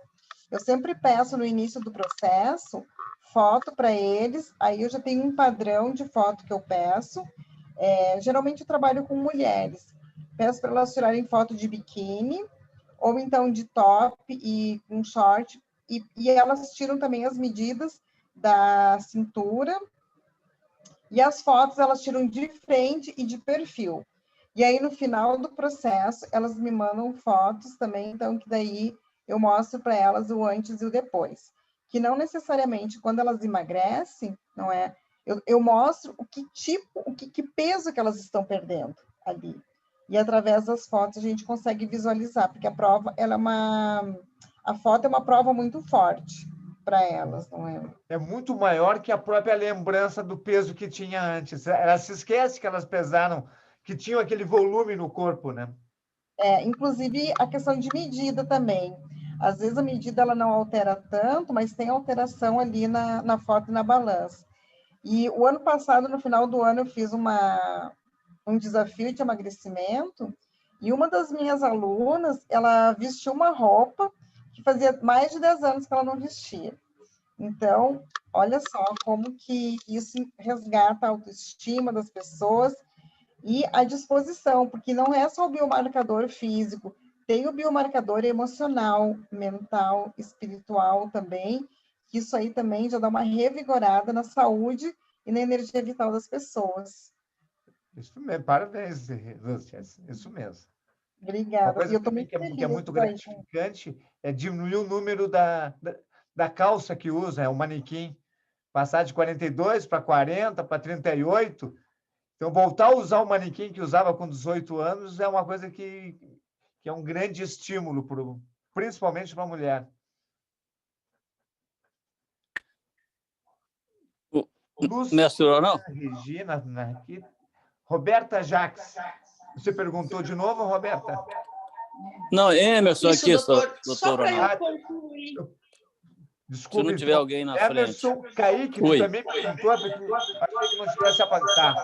Eu sempre peço no início do processo foto para eles, aí eu já tenho um padrão de foto que eu peço. Geralmente eu trabalho com mulheres. Peço para elas tirarem foto de biquíni, ou então de top e um short, e elas tiram também as medidas da cintura, e as fotos elas tiram de frente e de perfil. E aí, no final do processo, elas me mandam fotos também, então, que daí eu mostro para elas o antes e o depois. Que não necessariamente, quando elas emagrecem, não é? Eu mostro que peso que elas estão perdendo ali. E através das fotos a gente consegue visualizar, porque a prova, a foto é uma prova muito forte para elas, não é? É muito maior que a própria lembrança do peso que tinha antes. Elas se esquecem que elas pesaram, que tinham aquele volume no corpo, né? Inclusive a questão de medida também. Às vezes a medida ela não altera tanto, mas tem alteração ali na foto e na balança. E o ano passado, no final do ano, eu fiz um desafio de emagrecimento, e uma das minhas alunas, ela vestiu uma roupa que fazia mais de 10 anos que ela não vestia. Então, olha só como que isso resgata a autoestima das pessoas e a disposição, porque não é só o biomarcador físico, tem o biomarcador emocional, mental, espiritual também, que isso aí também já dá uma revigorada na saúde e na energia vital das pessoas. Isso mesmo, parabéns, Lúcia, isso mesmo. Obrigada. Uma coisa E eu estou também muito feliz que é muito aí. gratificante é diminuir o número da calça que usa, o manequim. Passar de 42 para 40, para 38. Então, voltar a usar o manequim que usava com 18 anos é uma coisa que é um grande estímulo, principalmente para a mulher. Mestre Uronal? Regina, aqui. Roberta Jacques. Você perguntou de novo, Roberta? Não, Emerson Isso, aqui, doutor. Só para Uronal. eu concluir. Desculpe, se não tiver alguém na Emerson frente. Kaique, que também perguntou, achei que não tivesse aparecido.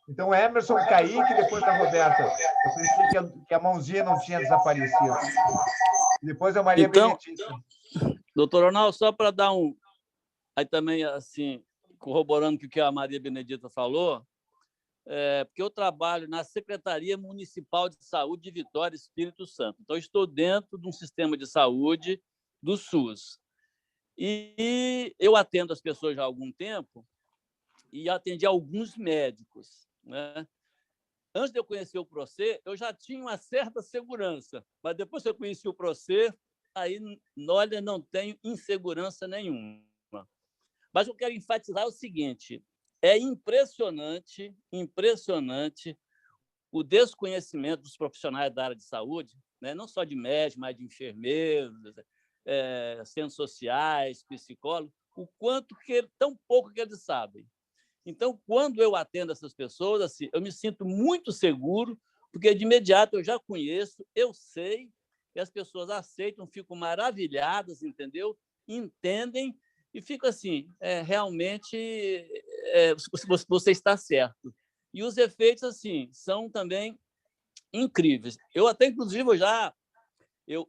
Então, Emerson Kaique, depois da Roberta. Eu pensei que a mãozinha não tinha desaparecido. Depois a Maria Benedita. Doutor Ronaldo, só para dar um... Aí também, assim, corroborando o que a Maria Benedita falou, porque eu trabalho na Secretaria Municipal de Saúde de Vitória, Espírito Santo. Então, estou dentro de um sistema de saúde do SUS. E eu atendo as pessoas já há algum tempo e atendi alguns médicos, né? Antes de eu conhecer o Procê, eu já tinha uma certa segurança, mas depois que eu conheci o Procê, aí, olha, não tenho insegurança nenhuma. Mas eu quero enfatizar o seguinte, é impressionante o desconhecimento dos profissionais da área de saúde, né? Não só de médicos, mas de enfermeiros, centros sociais, psicólogos, o quanto tão pouco que eles sabem. Então, quando eu atendo essas pessoas, assim, eu me sinto muito seguro, porque de imediato eu já conheço, eu sei, e as pessoas aceitam, ficam maravilhadas, entendeu? Entendem e ficam assim, realmente você está certo. E os efeitos assim são também incríveis. Eu até, inclusive,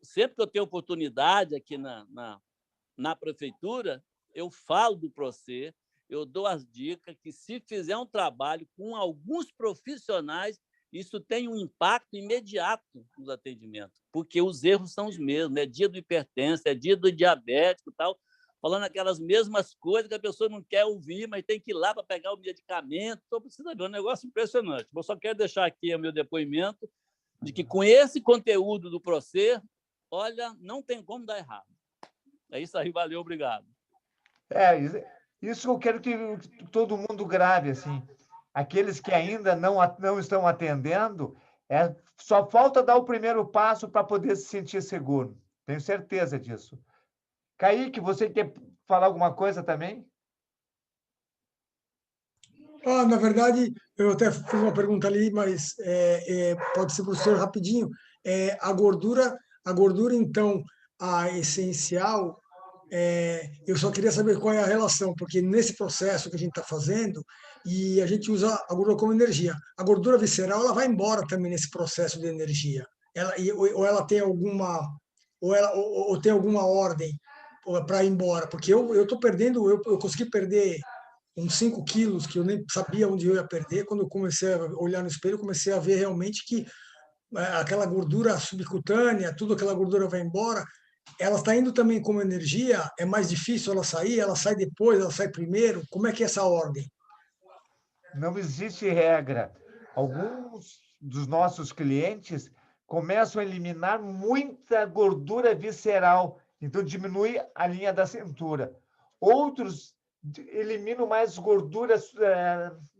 sempre que eu tenho oportunidade aqui na prefeitura, eu falo do Procer, eu dou as dicas que, se fizer um trabalho com alguns profissionais, isso tem um impacto imediato nos atendimentos, porque os erros são os mesmos. É dia do hipertenso, é dia do diabético e tal, falando aquelas mesmas coisas que a pessoa não quer ouvir, mas tem que ir lá para pegar o medicamento. Então, precisa ver um negócio impressionante. Eu só quero deixar aqui o meu depoimento de que, com esse conteúdo do Procer, olha, não tem como dar errado. É isso aí, valeu, obrigado. Isso eu quero que todo mundo grave, assim. Aqueles que ainda não estão atendendo, só falta dar o primeiro passo para poder se sentir seguro. Tenho certeza disso. Kaique, você quer falar alguma coisa também? Na verdade, eu até fiz uma pergunta ali, mas pode ser para o senhor rapidinho. A gordura, então, a essencial, eu só queria saber qual é a relação, porque nesse processo que a gente está fazendo, e a gente usa a gordura como energia. A gordura visceral, ela vai embora também nesse processo de energia. Ou ela tem alguma, ou tem alguma ordem para ir embora, porque eu estou perdendo, eu consegui perder uns 5 quilos que eu nem sabia onde eu ia perder. Quando eu comecei a olhar no espelho, eu comecei a ver realmente que aquela gordura subcutânea, tudo aquela gordura vai embora. Ela está indo também como energia, é mais difícil ela sair, ela sai depois, ela sai primeiro? Como é que é essa ordem? Não existe regra. Alguns dos nossos clientes começam a eliminar muita gordura visceral, então diminui a linha da cintura. Outros eliminam mais gordura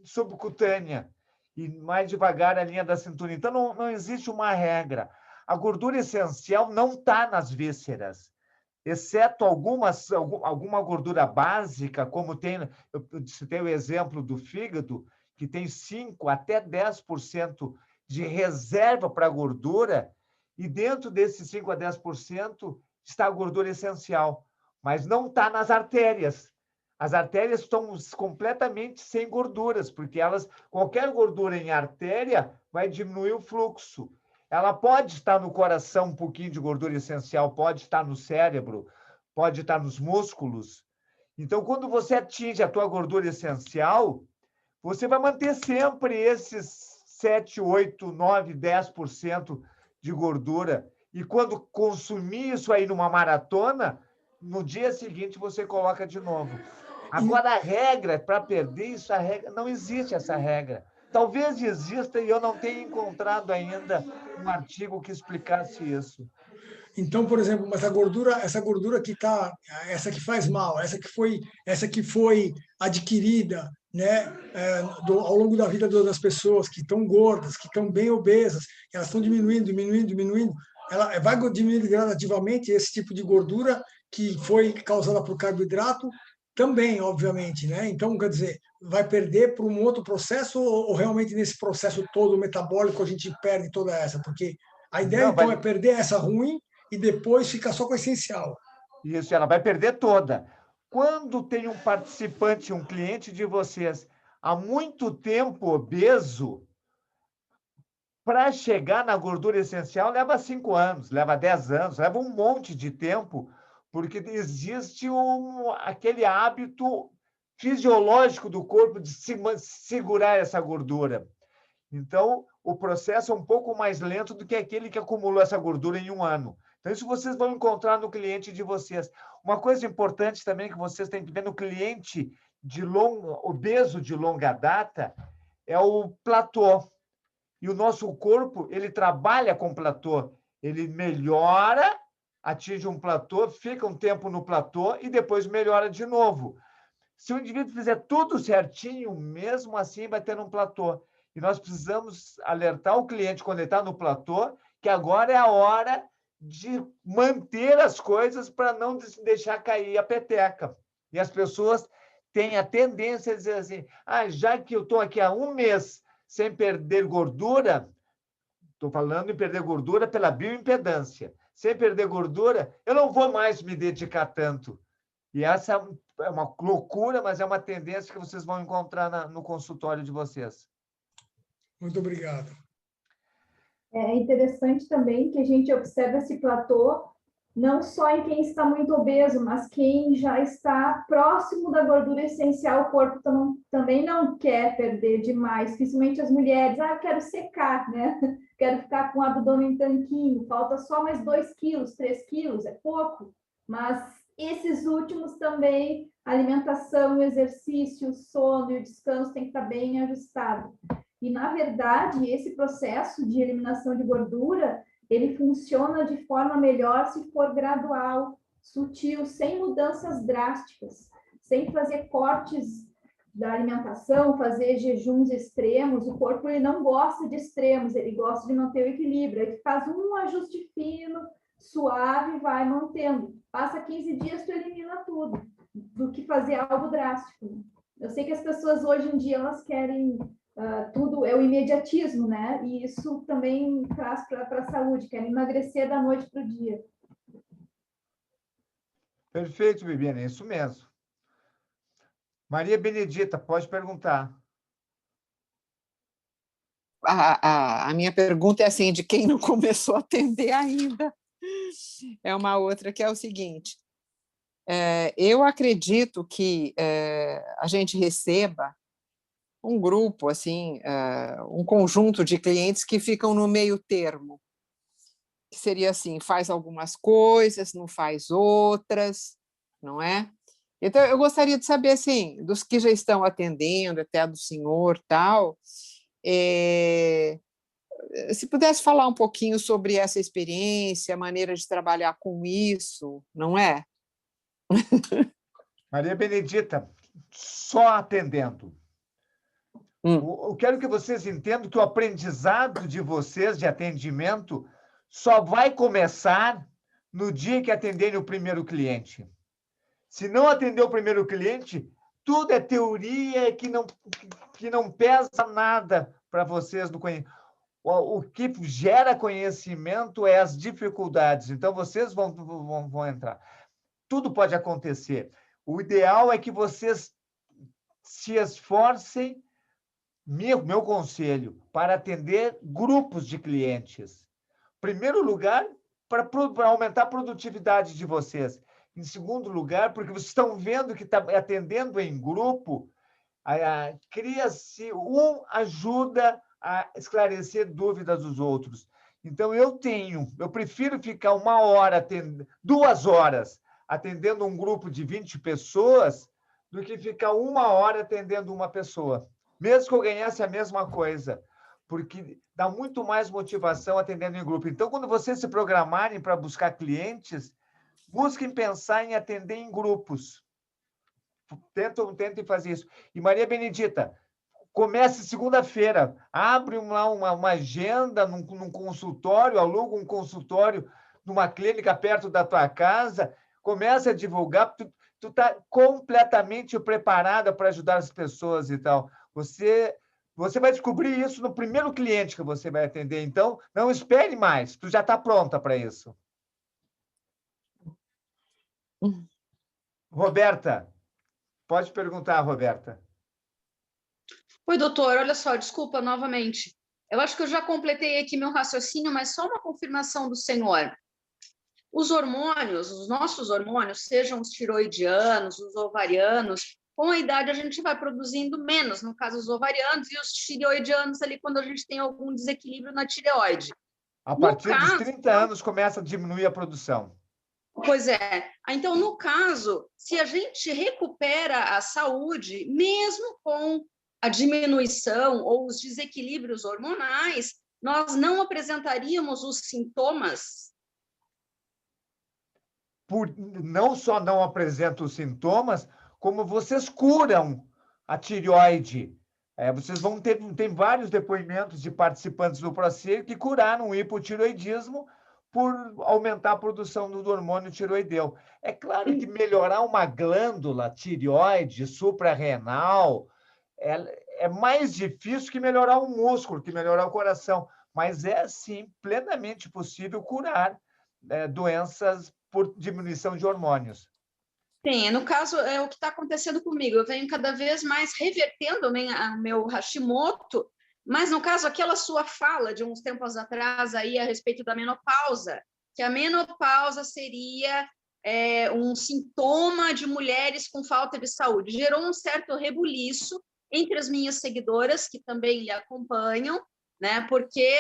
subcutânea e mais devagar a linha da cintura. Então, não existe uma regra. A gordura essencial não está nas vísceras, exceto alguma gordura básica, como eu citei o exemplo do fígado, que tem 5% até 10% de reserva para gordura, e dentro desses 5% a 10% está a gordura essencial, mas não está nas artérias. As artérias estão completamente sem gorduras, porque qualquer gordura em artéria vai diminuir o fluxo. Ela pode estar no coração, um pouquinho de gordura essencial, pode estar no cérebro, pode estar nos músculos. Então, quando você atinge a tua gordura essencial, você vai manter sempre esses 7, 8, 9, 10% de gordura. E quando consumir isso aí numa maratona, no dia seguinte você coloca de novo. Agora, a regra para perder isso, não existe essa regra. Talvez exista e eu não tenha encontrado ainda um artigo que explicasse isso. Então, por exemplo, mas essa gordura que tá, essa que faz mal, essa que foi adquirida, né, ao longo da vida das pessoas que estão gordas, que estão bem obesas, elas estão diminuindo, ela vai diminuindo gradativamente esse tipo de gordura que foi causada por carboidrato também, obviamente, né? Então, quer dizer, vai perder para um outro processo ou realmente nesse processo todo metabólico a gente perde toda essa? Porque a ideia, então, é perder essa ruim e depois ficar só com a essencial. Isso, ela vai perder toda. Quando tem um participante, um cliente de vocês, há muito tempo obeso, para chegar na gordura essencial leva 5 anos, leva 10 anos, leva um monte de tempo, porque existe aquele hábito fisiológico do corpo de segurar essa gordura. Então, o processo é um pouco mais lento do que aquele que acumulou essa gordura em 1 ano. Então, isso vocês vão encontrar no cliente de vocês. Uma coisa importante também que vocês têm que ver no cliente obeso de longa data é o platô. E o nosso corpo, ele trabalha com platô. Ele melhora, atinge um platô, fica um tempo no platô e depois melhora de novo. Se o indivíduo fizer tudo certinho, mesmo assim vai ter um platô. E nós precisamos alertar o cliente, quando ele está no platô, que agora é a hora de manter as coisas para não deixar cair a peteca. E as pessoas têm a tendência a dizer assim, já que eu estou aqui há 1 mês sem perder gordura, estou falando em perder gordura pela bioimpedância, sem perder gordura, eu não vou mais me dedicar tanto. E essa é uma loucura, mas é uma tendência que vocês vão encontrar no consultório de vocês. Muito obrigado. É interessante também que a gente observa esse platô não só em quem está muito obeso, mas quem já está próximo da gordura essencial, o corpo também não quer perder demais, principalmente as mulheres. Eu quero secar, né? Quero ficar com o abdômen tanquinho, falta só mais 2 quilos, 3 quilos, é pouco, mas esses últimos também, alimentação, exercício, sono e o descanso tem que estar bem ajustado. E, na verdade, esse processo de eliminação de gordura, ele funciona de forma melhor se for gradual, sutil, sem mudanças drásticas, sem fazer cortes da alimentação, fazer jejuns extremos. O corpo ele não gosta de extremos, ele gosta de manter o equilíbrio. Ele faz um ajuste fino, suave, vai mantendo. Passa 15 dias, tu elimina tudo, do que fazer algo drástico. Eu sei que as pessoas hoje em dia, elas querem... tudo é o imediatismo, né? E isso também traz para a saúde, quer emagrecer da noite para o dia. Perfeito, Bibiana, é isso mesmo. Maria Benedita, pode perguntar. A minha pergunta é assim, de quem não começou a atender ainda. É uma outra que é o seguinte. Eu acredito que a gente receba um grupo, assim, um conjunto de clientes que ficam no meio termo, que seria assim, faz algumas coisas, não faz outras, não é? Então, eu gostaria de saber, assim, dos que já estão atendendo, até do senhor, tal, se pudesse falar um pouquinho sobre essa experiência, a maneira de trabalhar com isso, não é? Maria Benedita, só atendendo. Eu quero que vocês entendam que o aprendizado de vocês de atendimento só vai começar no dia que atenderem o primeiro cliente. Se não atender o primeiro cliente, tudo é teoria que não pesa nada para vocês no conhecimento. O que gera conhecimento é as dificuldades. Então, vocês vão entrar. Tudo pode acontecer. O ideal é que vocês se esforcem, meu conselho, para atender grupos de clientes. Em primeiro lugar, para aumentar a produtividade de vocês. Em segundo lugar, porque vocês estão vendo que está atendendo em grupo, cria-se, ajuda a esclarecer dúvidas dos outros. Então, eu prefiro ficar 1 hora, 2 horas, atendendo um grupo de 20 pessoas, do que ficar 1 hora atendendo uma pessoa. Mesmo que eu ganhasse a mesma coisa, porque dá muito mais motivação atendendo em grupo. Então, quando vocês se programarem para buscar clientes, busquem pensar em atender em grupos. Tentem fazer isso. E, Maria Benedita, comece segunda-feira. Abre uma agenda num consultório, aluga um consultório numa clínica perto da tua casa, comece a divulgar. Tu está completamente preparada para ajudar as pessoas e tal. Você vai descobrir isso no primeiro cliente que você vai atender. Então, não espere mais. Tu já está pronta para isso. Roberta, pode perguntar, Roberta. Oi, doutor, olha só, desculpa novamente. Eu acho que eu já completei aqui meu raciocínio, mas só uma confirmação do senhor. Os hormônios, os nossos hormônios, sejam os tiroidianos, os ovarianos, com a idade a gente vai produzindo menos, no caso os ovarianos, e os tireoidianos ali quando a gente tem algum desequilíbrio na tireoide. A partir dos 30 anos começa a diminuir a produção. Pois é. Então, no caso, se a gente recupera a saúde, mesmo com a diminuição ou os desequilíbrios hormonais, nós não apresentaríamos os sintomas? Não só não apresentam os sintomas, como vocês curam a tireoide. Vocês vão tem vários depoimentos de participantes do processo que curaram o hipotireoidismo por aumentar a produção do hormônio tireoideu. É claro que melhorar uma glândula tireoide suprarrenal é mais difícil que melhorar o músculo, que melhorar o coração, mas é, sim, plenamente possível curar doenças por diminuição de hormônios. Sim, no caso, é o que está acontecendo comigo. Eu venho cada vez mais revertendo meu Hashimoto, mas, no caso, aquela sua fala de uns tempos atrás aí a respeito da menopausa, que a menopausa seria um sintoma de mulheres com falta de saúde. Gerou um certo rebuliço entre as minhas seguidoras, que também lhe acompanham, né? Porque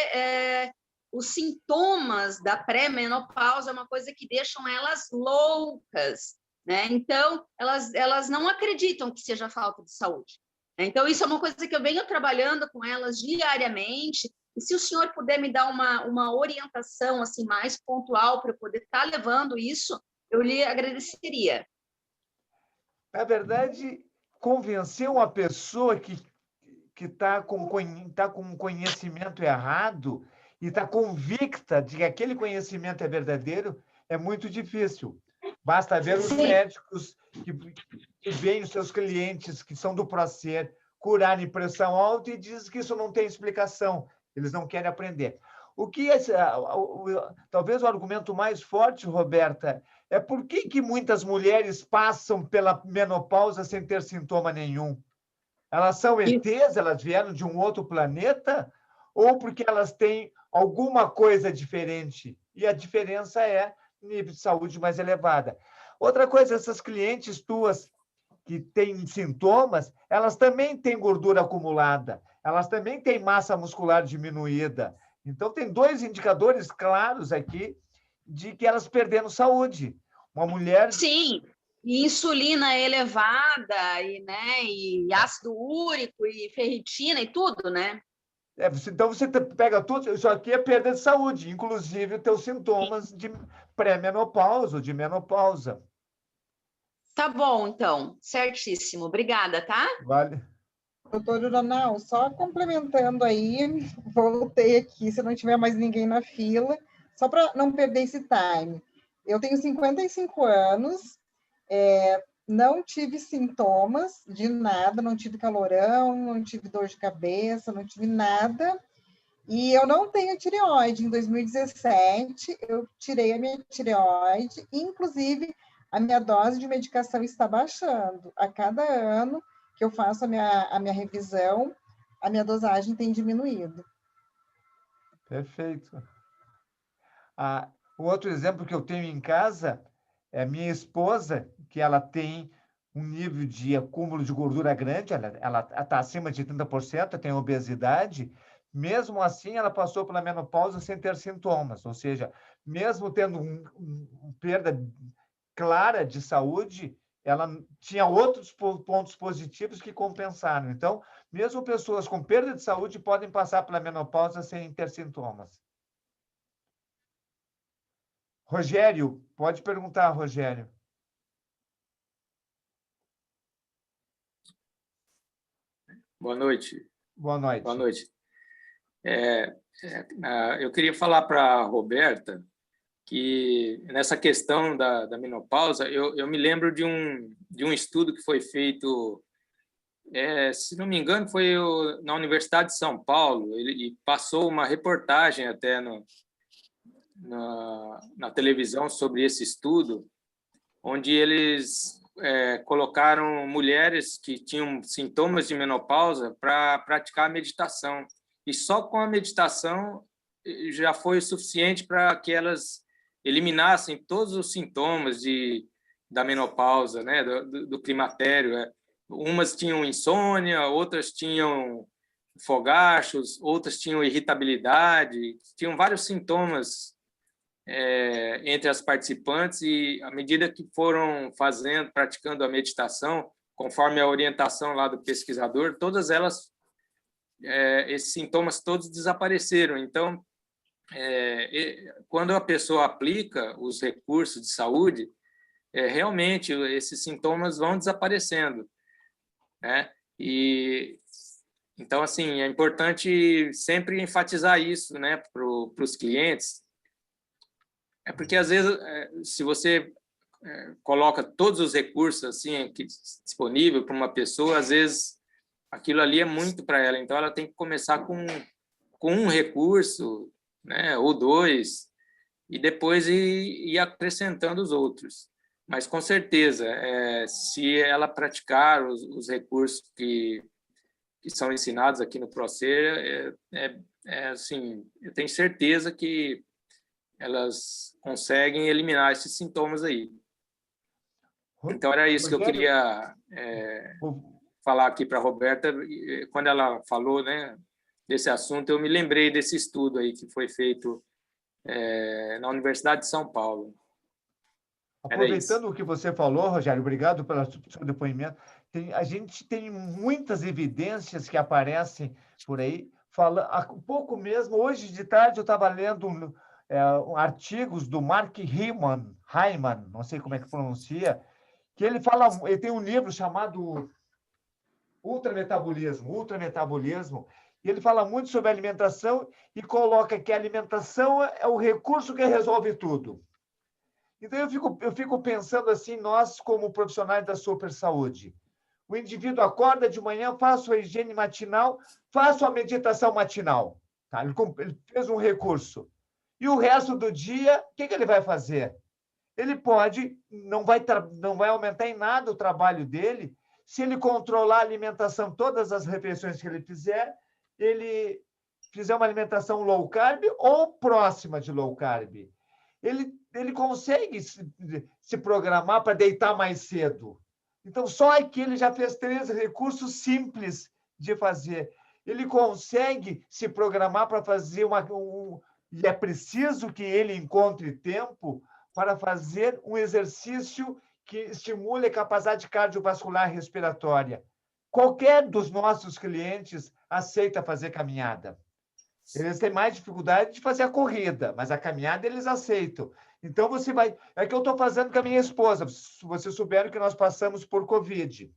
os sintomas da pré-menopausa é uma coisa que deixam elas loucas, né? Então, elas não acreditam que seja falta de saúde. Então, isso é uma coisa que eu venho trabalhando com elas diariamente, e se o senhor puder me dar uma orientação assim, mais pontual para eu poder estar levando isso, eu lhe agradeceria. Na verdade, convencer uma pessoa que está com um conhecimento errado e está convicta de que aquele conhecimento é verdadeiro é muito difícil. Basta ver os médicos que veem os seus clientes que são do Procer curarem pressão alta e dizem que isso não tem explicação, eles não querem aprender. O que talvez o argumento mais forte, Roberta, é por que muitas mulheres passam pela menopausa sem ter sintoma nenhum? Elas são ETs, elas vieram de um outro planeta, ou porque elas têm alguma coisa diferente? E a diferença é nível de saúde mais elevada. Outra coisa, essas clientes tuas que têm sintomas, elas também têm gordura acumulada, elas também têm massa muscular diminuída. Então, tem 2 indicadores claros aqui de que elas perderam saúde. Uma mulher... Sim, e insulina elevada, e ácido úrico, e ferritina, e tudo, né? Então, você pega tudo, isso aqui é perda de saúde, inclusive os teus sintomas de pré-menopausa ou de menopausa. Tá bom, então. Certíssimo. Obrigada, tá? Vale. Doutor Uranal, só complementando aí, voltei aqui, se não tiver mais ninguém na fila, só para não perder esse time. Eu tenho 55 anos, não tive sintomas de nada, não tive calorão, não tive dor de cabeça, não tive nada, e eu não tenho tireoide. Em 2017, eu tirei a minha tireoide, inclusive a minha dose de medicação está baixando. A cada ano que eu faço a minha revisão, a minha dosagem tem diminuído. Perfeito. O outro exemplo que eu tenho em casa é minha esposa, que ela tem um nível de acúmulo de gordura grande, ela está acima de 30%, tem obesidade. Mesmo assim, ela passou pela menopausa sem ter sintomas, ou seja, mesmo tendo uma perda clara de saúde, ela tinha outros pontos positivos que compensaram. Então, mesmo pessoas com perda de saúde podem passar pela menopausa sem ter sintomas. Rogério, pode perguntar, Rogério. Boa noite. Boa noite. Boa noite. Eu queria falar para a Roberta que nessa questão da menopausa, eu me lembro de um estudo que foi feito, se não me engano, foi na Universidade de São Paulo, e passou uma reportagem até na televisão sobre esse estudo, onde eles colocaram mulheres que tinham sintomas de menopausa para praticar a meditação. E só com a meditação já foi o suficiente para que elas eliminassem todos os sintomas da menopausa, né, do climatério. Umas tinham insônia, outras tinham fogachos, outras tinham irritabilidade, tinham vários sintomas entre as participantes, e à medida que foram praticando a meditação, conforme a orientação lá do pesquisador, todas elas, esses sintomas todos desapareceram. Então, quando a pessoa aplica os recursos de saúde, realmente esses sintomas vão desaparecendo, né? E então, assim, é importante sempre enfatizar isso, né, para os clientes. Porque às vezes, se você coloca todos os recursos assim disponível para uma pessoa, às vezes aquilo ali é muito para ela. Então, ela tem que começar com um recurso, né, ou 2, e depois ir acrescentando os outros. Mas, com certeza, se ela praticar os recursos que são ensinados aqui no Procer, assim, eu tenho certeza que elas conseguem eliminar esses sintomas aí. Então, era isso que eu queria falar aqui para a Roberta. Quando ela falou, né, desse assunto, eu me lembrei desse estudo aí que foi feito na Universidade de São Paulo. Aproveitando o que você falou, Rogério, obrigado pelo seu depoimento. A gente tem muitas evidências que aparecem por aí. Há pouco mesmo, hoje de tarde, eu estava lendo artigos do Mark Hyman, não sei como é que pronuncia, que ele tem um livro chamado Ultrametabolismo, e ele fala muito sobre alimentação e coloca que a alimentação é o recurso que resolve tudo. Então, eu fico pensando assim, nós, como profissionais da super saúde, o indivíduo acorda de manhã, faz sua higiene matinal, faz sua meditação matinal. Tá? Ele fez um recurso. E o resto do dia, o que ele vai fazer? Ele não vai aumentar em nada o trabalho dele, se ele controlar a alimentação, todas as refeições que ele fizer uma alimentação low carb ou próxima de low carb. Ele consegue se programar para deitar mais cedo. Então, só aqui ele já fez 3 recursos simples de fazer. Ele consegue se programar para fazer e é preciso que ele encontre tempo para fazer um exercício que estimule a capacidade cardiovascular e respiratória. Qualquer dos nossos clientes aceita fazer caminhada. Eles têm mais dificuldade de fazer a corrida, mas a caminhada eles aceitam. Então, você vai... É que eu estou fazendo com a minha esposa. Vocês souberam que nós passamos por Covid.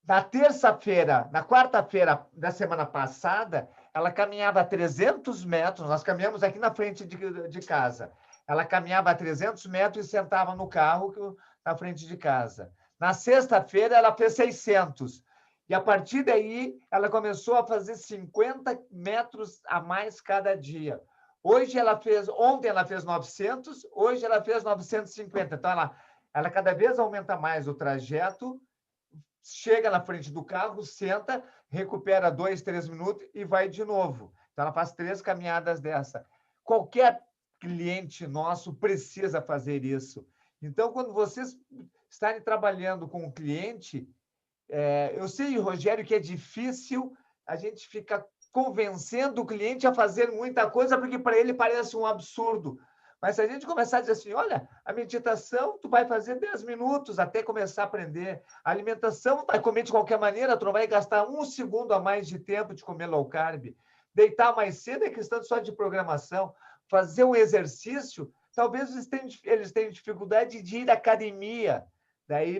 Na quarta-feira da semana passada, ela caminhava 300 metros. Nós caminhamos aqui na frente de casa. Ela caminhava 300 metros e sentava no carro na frente de casa. Na sexta-feira, ela fez 600. E, a partir daí, ela começou a fazer 50 metros a mais cada dia. Ontem ela fez 900, hoje ela fez 950. Então, ela cada vez aumenta mais o trajeto, chega na frente do carro, senta, recupera 2, 3 minutos e vai de novo. Então, ela faz 3 caminhadas dessa. Qualquer cliente nosso precisa fazer isso. Então, quando vocês estarem trabalhando com o cliente, eu sei, Rogério, que é difícil a gente ficar convencendo o cliente a fazer muita coisa, porque para ele parece um absurdo. Mas se a gente começar a dizer assim, olha, a meditação tu vai fazer 10 minutos até começar a aprender. A alimentação vai comer de qualquer maneira, tu não vai gastar 1 segundo a mais de tempo de comer low carb. Deitar mais cedo é questão só de programação. Fazer um exercício, talvez eles tenham dificuldade de ir à academia. Daí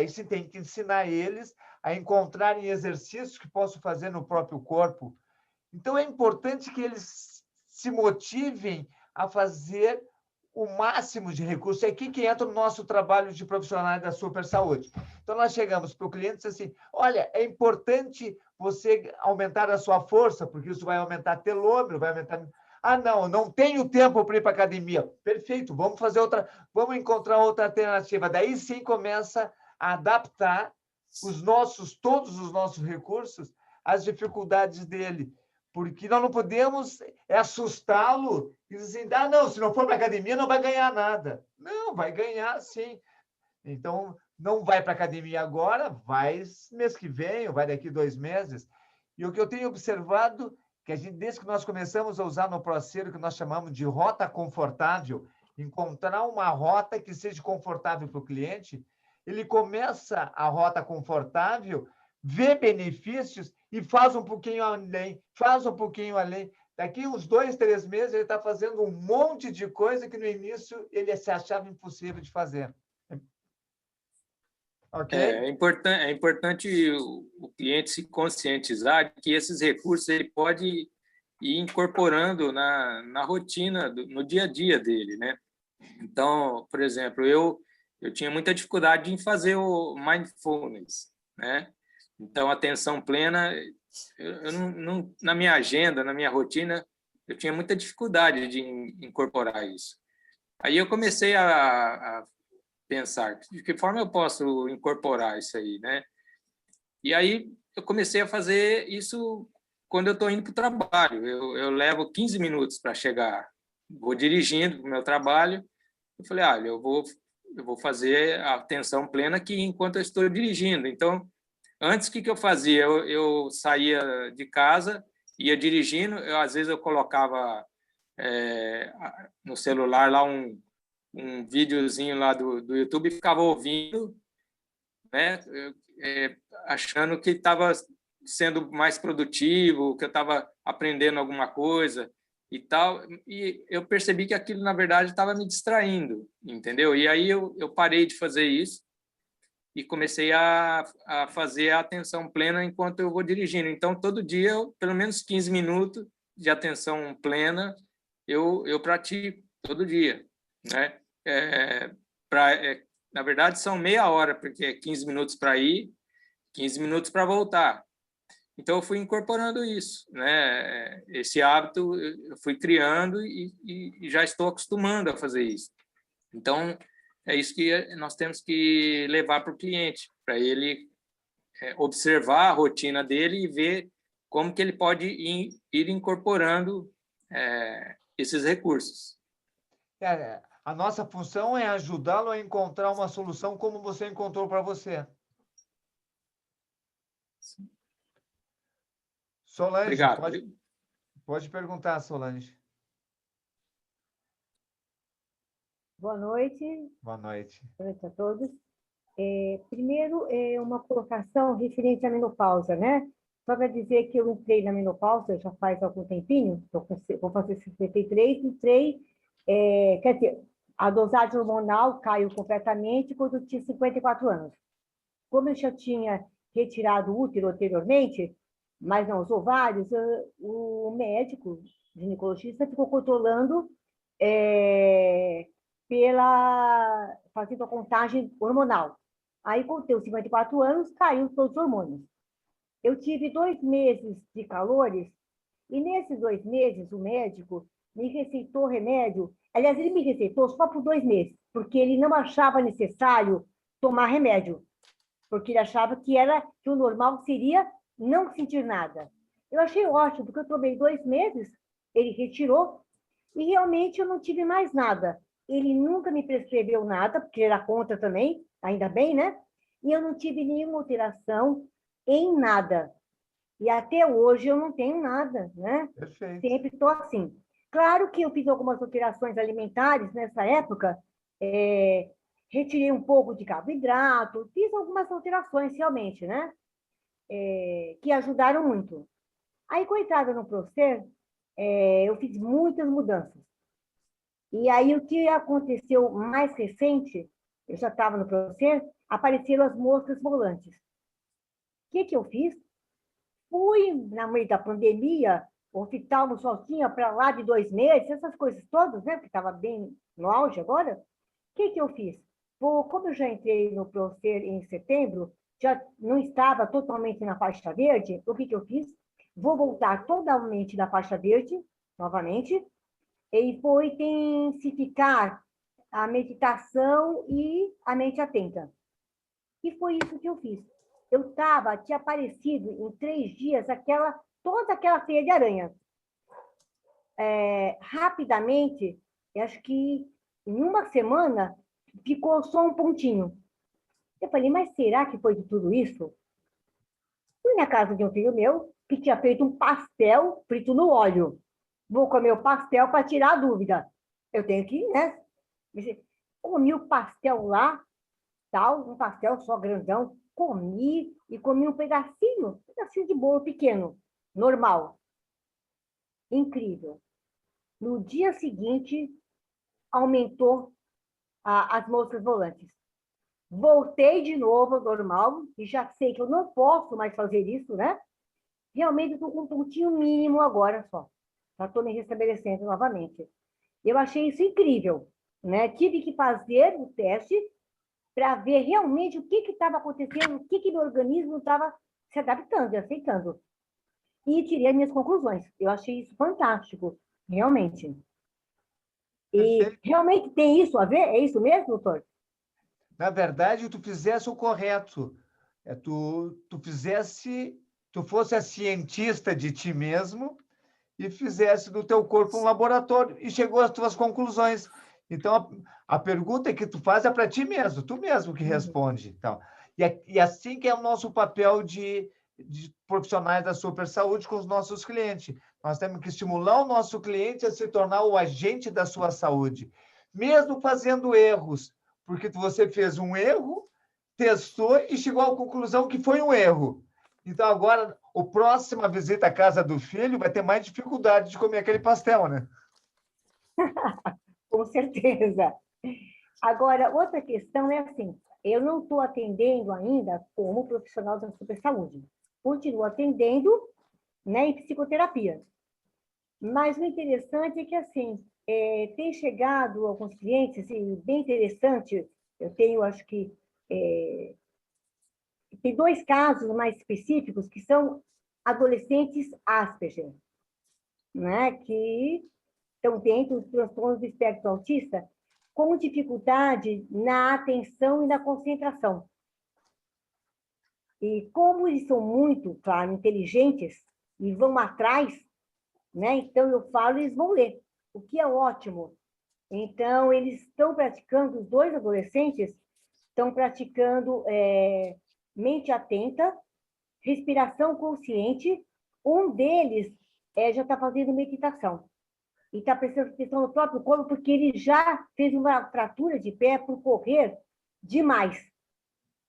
você tem que ensinar eles a encontrarem exercícios que possam fazer no próprio corpo. Então, é importante que eles se motivem a fazer o máximo de recursos. É aqui que entra o nosso trabalho de profissionais da super saúde. Então, nós chegamos para o cliente e assim, olha, é importante você aumentar a sua força, porque isso vai aumentar telômero, vai aumentar... Ah, não tenho tempo para ir para a academia. Perfeito, vamos encontrar outra alternativa. Daí sim começa a adaptar todos os nossos recursos às dificuldades dele. Porque nós não podemos assustá-lo e dizer, não, se não for para a academia não vai ganhar nada. Não, vai ganhar sim. Então, não vai para a academia agora, vai mês que vem, ou vai daqui 2 meses. E o que eu tenho observado que desde que nós começamos a usar no Procer, que nós chamamos de rota confortável, encontrar uma rota que seja confortável para o cliente, ele começa a rota confortável, vê benefícios e faz um pouquinho além. Daqui uns 2, 3 meses, ele está fazendo um monte de coisa que no início ele se achava impossível de fazer. Okay? É importante o cliente se conscientizar de que esses recursos ele pode ir incorporando na rotina, no dia a dia dele, né? Então, por exemplo, eu tinha muita dificuldade em fazer o mindfulness, né? Então, atenção plena, eu não, na minha agenda, na minha rotina, eu tinha muita dificuldade de incorporar isso. Aí eu comecei a pensar de que forma eu posso incorporar isso aí, né? E aí eu comecei a fazer isso quando eu estou indo para o trabalho. Eu levo 15 minutos para chegar. Vou dirigindo para o meu trabalho. Eu falei, olha, eu vou fazer a atenção plena aqui enquanto eu estou dirigindo. Então, antes, o que eu fazia? Eu saía de casa, ia dirigindo, às vezes eu colocava no celular lá um videozinho lá do YouTube e ficava ouvindo, né? Achando que estava sendo mais produtivo, que eu estava aprendendo alguma coisa e tal, e eu percebi que aquilo, na verdade, estava me distraindo, entendeu? E aí eu parei de fazer isso e comecei a fazer a atenção plena enquanto eu vou dirigindo. Então, todo dia, pelo menos 15 minutos de atenção plena, eu pratico todo dia, né? Na verdade, são meia hora, porque é 15 minutos para ir, 15 minutos para voltar. Então, eu fui incorporando isso, né? Esse hábito eu fui criando e já estou acostumando a fazer isso. Então, é isso que nós temos que levar para o cliente, para ele observar a rotina dele e ver como que ele pode ir incorporando esses recursos. A nossa função é ajudá-lo a encontrar uma solução como você encontrou para você. Solange, obrigado. Pode perguntar, Solange. Boa noite. Boa noite. Boa noite a todos. Primeiro, uma colocação referente à menopausa, né? Só para dizer que eu entrei na menopausa já faz algum tempinho, vou fazer 63, entrei, quer dizer, a dosagem hormonal caiu completamente quando eu tinha 54 anos. Como eu já tinha retirado o útero anteriormente, mas não os ovários, o médico ginecologista ficou controlando fazendo a contagem hormonal. Aí, quando eu 54 anos, caiu todos os hormônios. Eu tive 2 meses de calores, e nesses 2 meses, o médico me receitou remédio. Aliás, ele me receitou só por 2 meses, porque ele não achava necessário tomar remédio, porque ele achava que o normal seria não sentir nada. Eu achei ótimo, porque eu tomei 2 meses, ele retirou, e realmente eu não tive mais nada. Ele nunca me prescreveu nada, porque era contra também, ainda bem, né? E eu não tive nenhuma alteração em nada. E até hoje eu não tenho nada, né? Perfeito. Sempre estou assim. Claro que eu fiz algumas alterações alimentares nessa época, retirei um pouco de carboidrato, fiz algumas alterações realmente, né? Que ajudaram muito. Aí, com a entrada no Procer, eu fiz muitas mudanças. E aí, o que aconteceu mais recente, eu já estava no Procer, apareceram as moscas volantes. O que eu fiz? Fui, na meio da pandemia, o hospital só tinha para lá de 2 meses, essas coisas todas, né? Porque estava bem no auge agora. O que eu fiz? Como eu já entrei no Procer em setembro, já não estava totalmente na faixa verde, o que eu fiz? Vou voltar totalmente na faixa verde, novamente, e vou intensificar a meditação e a mente atenta. E foi isso que eu fiz. Tinha aparecido em 3 dias toda aquela teia de aranha. Rapidamente, eu acho que em uma semana, ficou só um pontinho. Eu falei, mas será que foi de tudo isso? Fui na casa de um filho meu, que tinha feito um pastel frito no óleo. Vou comer o pastel para tirar a dúvida. Eu tenho que, né? Comi o pastel lá, tal, um pastel só grandão. Comi um pedacinho de bolo pequeno, normal. Incrível. No dia seguinte, aumentou as moscas volantes. Voltei de novo ao normal, e já sei que eu não posso mais fazer isso, né? Realmente, estou com um pontinho mínimo agora só. Já estou me restabelecendo novamente. Eu achei isso incrível, né? Tive que fazer o teste para ver realmente o que estava acontecendo, o que meu organismo estava se adaptando e aceitando. E tirei as minhas conclusões. Eu achei isso fantástico, realmente. E realmente tem isso a ver? É isso mesmo, doutor? Na verdade, tu fizesse o correto. Tu tu fosse a cientista de ti mesmo e fizesse do teu corpo um laboratório e chegou às tuas conclusões. Então, a pergunta que tu faz é para ti mesmo, tu mesmo que responde. Então, e assim que é o nosso papel de profissionais da super saúde com os nossos clientes. Nós temos que estimular o nosso cliente a se tornar o agente da sua saúde, mesmo fazendo erros, porque você fez um erro, testou e chegou à conclusão que foi um erro. Então, agora, a próxima visita à casa do filho vai ter mais dificuldade de comer aquele pastel, né? Com certeza. Agora, outra questão é assim, eu não estou atendendo ainda como profissional da super saúde. Continuo atendendo, né, em psicoterapia. Mas o interessante é que, assim, tem chegado alguns clientes, assim, bem interessante, eu tenho, acho que, tem 2 casos mais específicos que são adolescentes Asperger, né, que estão dentro dos transtornos do espectro autista, com dificuldade na atenção e na concentração. E como eles são muito, claro, inteligentes e vão atrás, né? Então eu falo, eles vão ler, o que é ótimo. Então eles estão praticando, os 2 adolescentes estão praticando mente atenta, respiração consciente. Um deles já está fazendo meditação e está prestando atenção no próprio corpo, porque ele já fez uma fratura de pé por correr demais.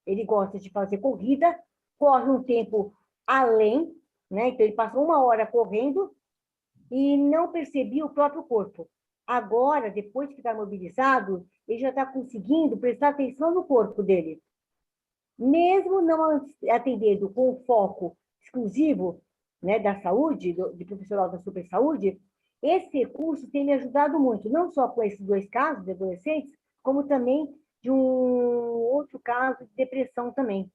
Ele gosta de fazer corrida, corre um tempo além, né? Então ele passou 1 hora correndo e não percebia o próprio corpo. Agora, depois que está mobilizado, ele já está conseguindo prestar atenção no corpo dele. Mesmo não atendendo com foco exclusivo, né, da saúde, de profissional da super saúde, esse recurso tem me ajudado muito, não só com esses 2 casos de adolescentes, como também de um outro caso de depressão também.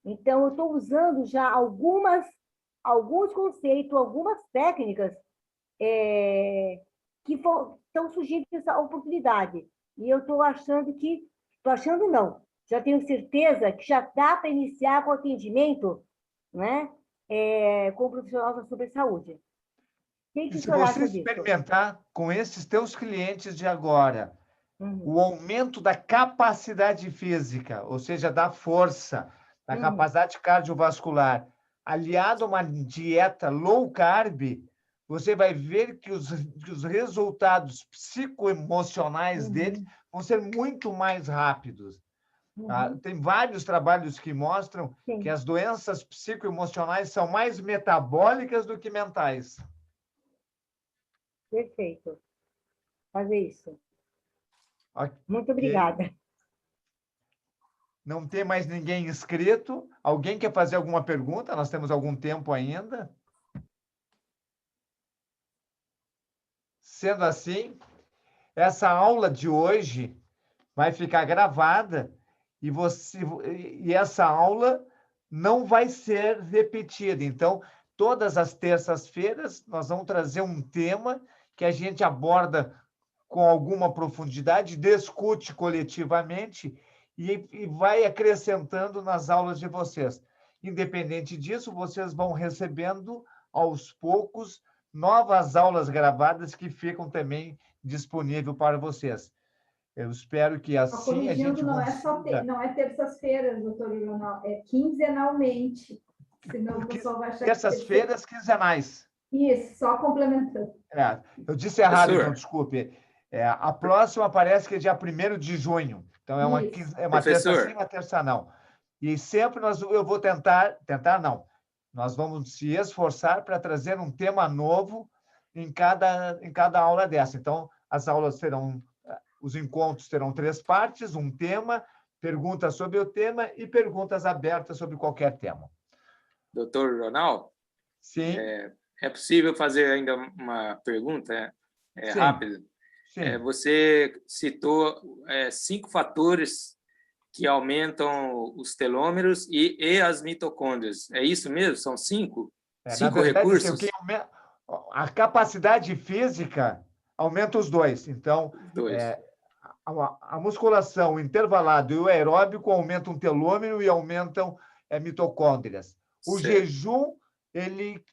Então, eu estou usando já alguns conceitos, algumas técnicas que estão surgindo essa oportunidade. E eu estou achando não, já tenho certeza que já dá para iniciar com o atendimento, né, com o profissional da super saúde. E se você experimentar com esses teus clientes de agora, o aumento da capacidade física, ou seja, da força, da capacidade cardiovascular, aliado a uma dieta low carb, você vai ver que os resultados psicoemocionais dele vão ser muito mais rápidos. Tá? Tem vários trabalhos que mostram que as doenças psicoemocionais são mais metabólicas do que mentais. Perfeito. Fazer isso. Okay. Muito obrigada. Não tem mais ninguém inscrito? Alguém quer fazer alguma pergunta? Nós temos algum tempo ainda. Sendo assim, essa aula de hoje vai ficar gravada e essa aula não vai ser repetida. Então, todas as terças-feiras, nós vamos trazer um tema que a gente aborda com alguma profundidade, discute coletivamente e vai acrescentando nas aulas de vocês. Independente disso, vocês vão recebendo, aos poucos, novas aulas gravadas que ficam também disponíveis para vocês. Eu espero que assim a gente consiga... Não é terças-feiras, doutor Ironal, é quinzenalmente. Senão o pessoal vai achar terças-feiras quinzenais. Isso, só complementando. Eu disse errado, então, desculpe. A próxima parece que é dia 1º de junho. Então, é uma terça sim, uma terça não. E sempre eu vou tentar não. Nós vamos se esforçar para trazer um tema novo em cada aula dessa. Então, as aulas os encontros terão 3 partes, um tema, perguntas sobre o tema e perguntas abertas sobre qualquer tema. Doutor Ronaldo? Sim. É possível fazer ainda uma pergunta rápida? Sim. Você citou 5 fatores que aumentam os telômeros e as mitocôndrias. É isso mesmo? São 5? 5 recursos? A capacidade física aumenta os 2. Então, a musculação, o intervalado e o aeróbico aumentam o telômero e aumentam mitocôndrias. O Certo. jejum, ele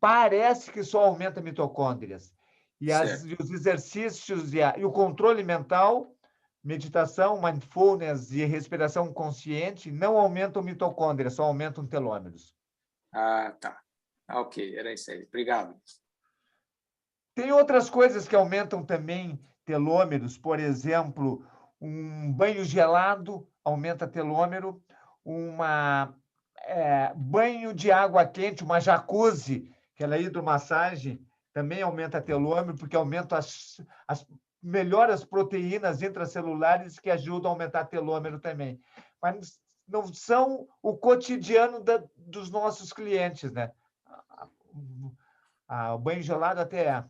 parece que só aumenta mitocôndrias. E os exercícios e o controle mental, meditação, mindfulness e respiração consciente não aumentam mitocôndrias, só aumentam telômeros. Ah, tá. Ok, era isso aí. Obrigado. Tem outras coisas que aumentam também telômeros, por exemplo, um banho gelado aumenta telômero, banho de água quente, uma jacuzzi, aquela hidromassagem, também aumenta telômero, porque aumenta melhora as proteínas intracelulares que ajudam a aumentar telômero também. Mas não são o cotidiano dos nossos clientes, né? O banho gelado até é.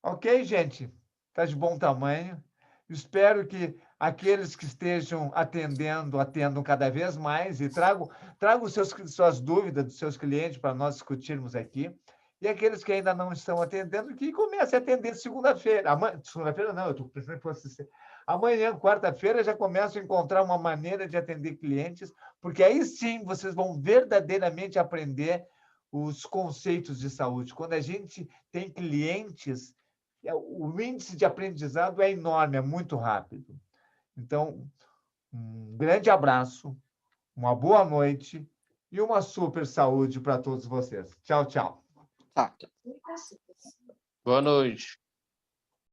Ok, gente? Está de bom tamanho. Espero que aqueles que estejam atendam cada vez mais e tragam suas dúvidas dos seus clientes para nós discutirmos aqui. E aqueles que ainda não estão atendendo, que comecem a atender segunda-feira. Segunda-feira não, eu estou pensando que fosse ser. Amanhã, quarta-feira, já começo a encontrar uma maneira de atender clientes, porque aí sim vocês vão verdadeiramente aprender os conceitos de saúde. Quando a gente tem clientes, o índice de aprendizado é enorme, é muito rápido. Então, um grande abraço, uma boa noite e uma super saúde para todos vocês. Tchau, tchau. Tá. Boa noite.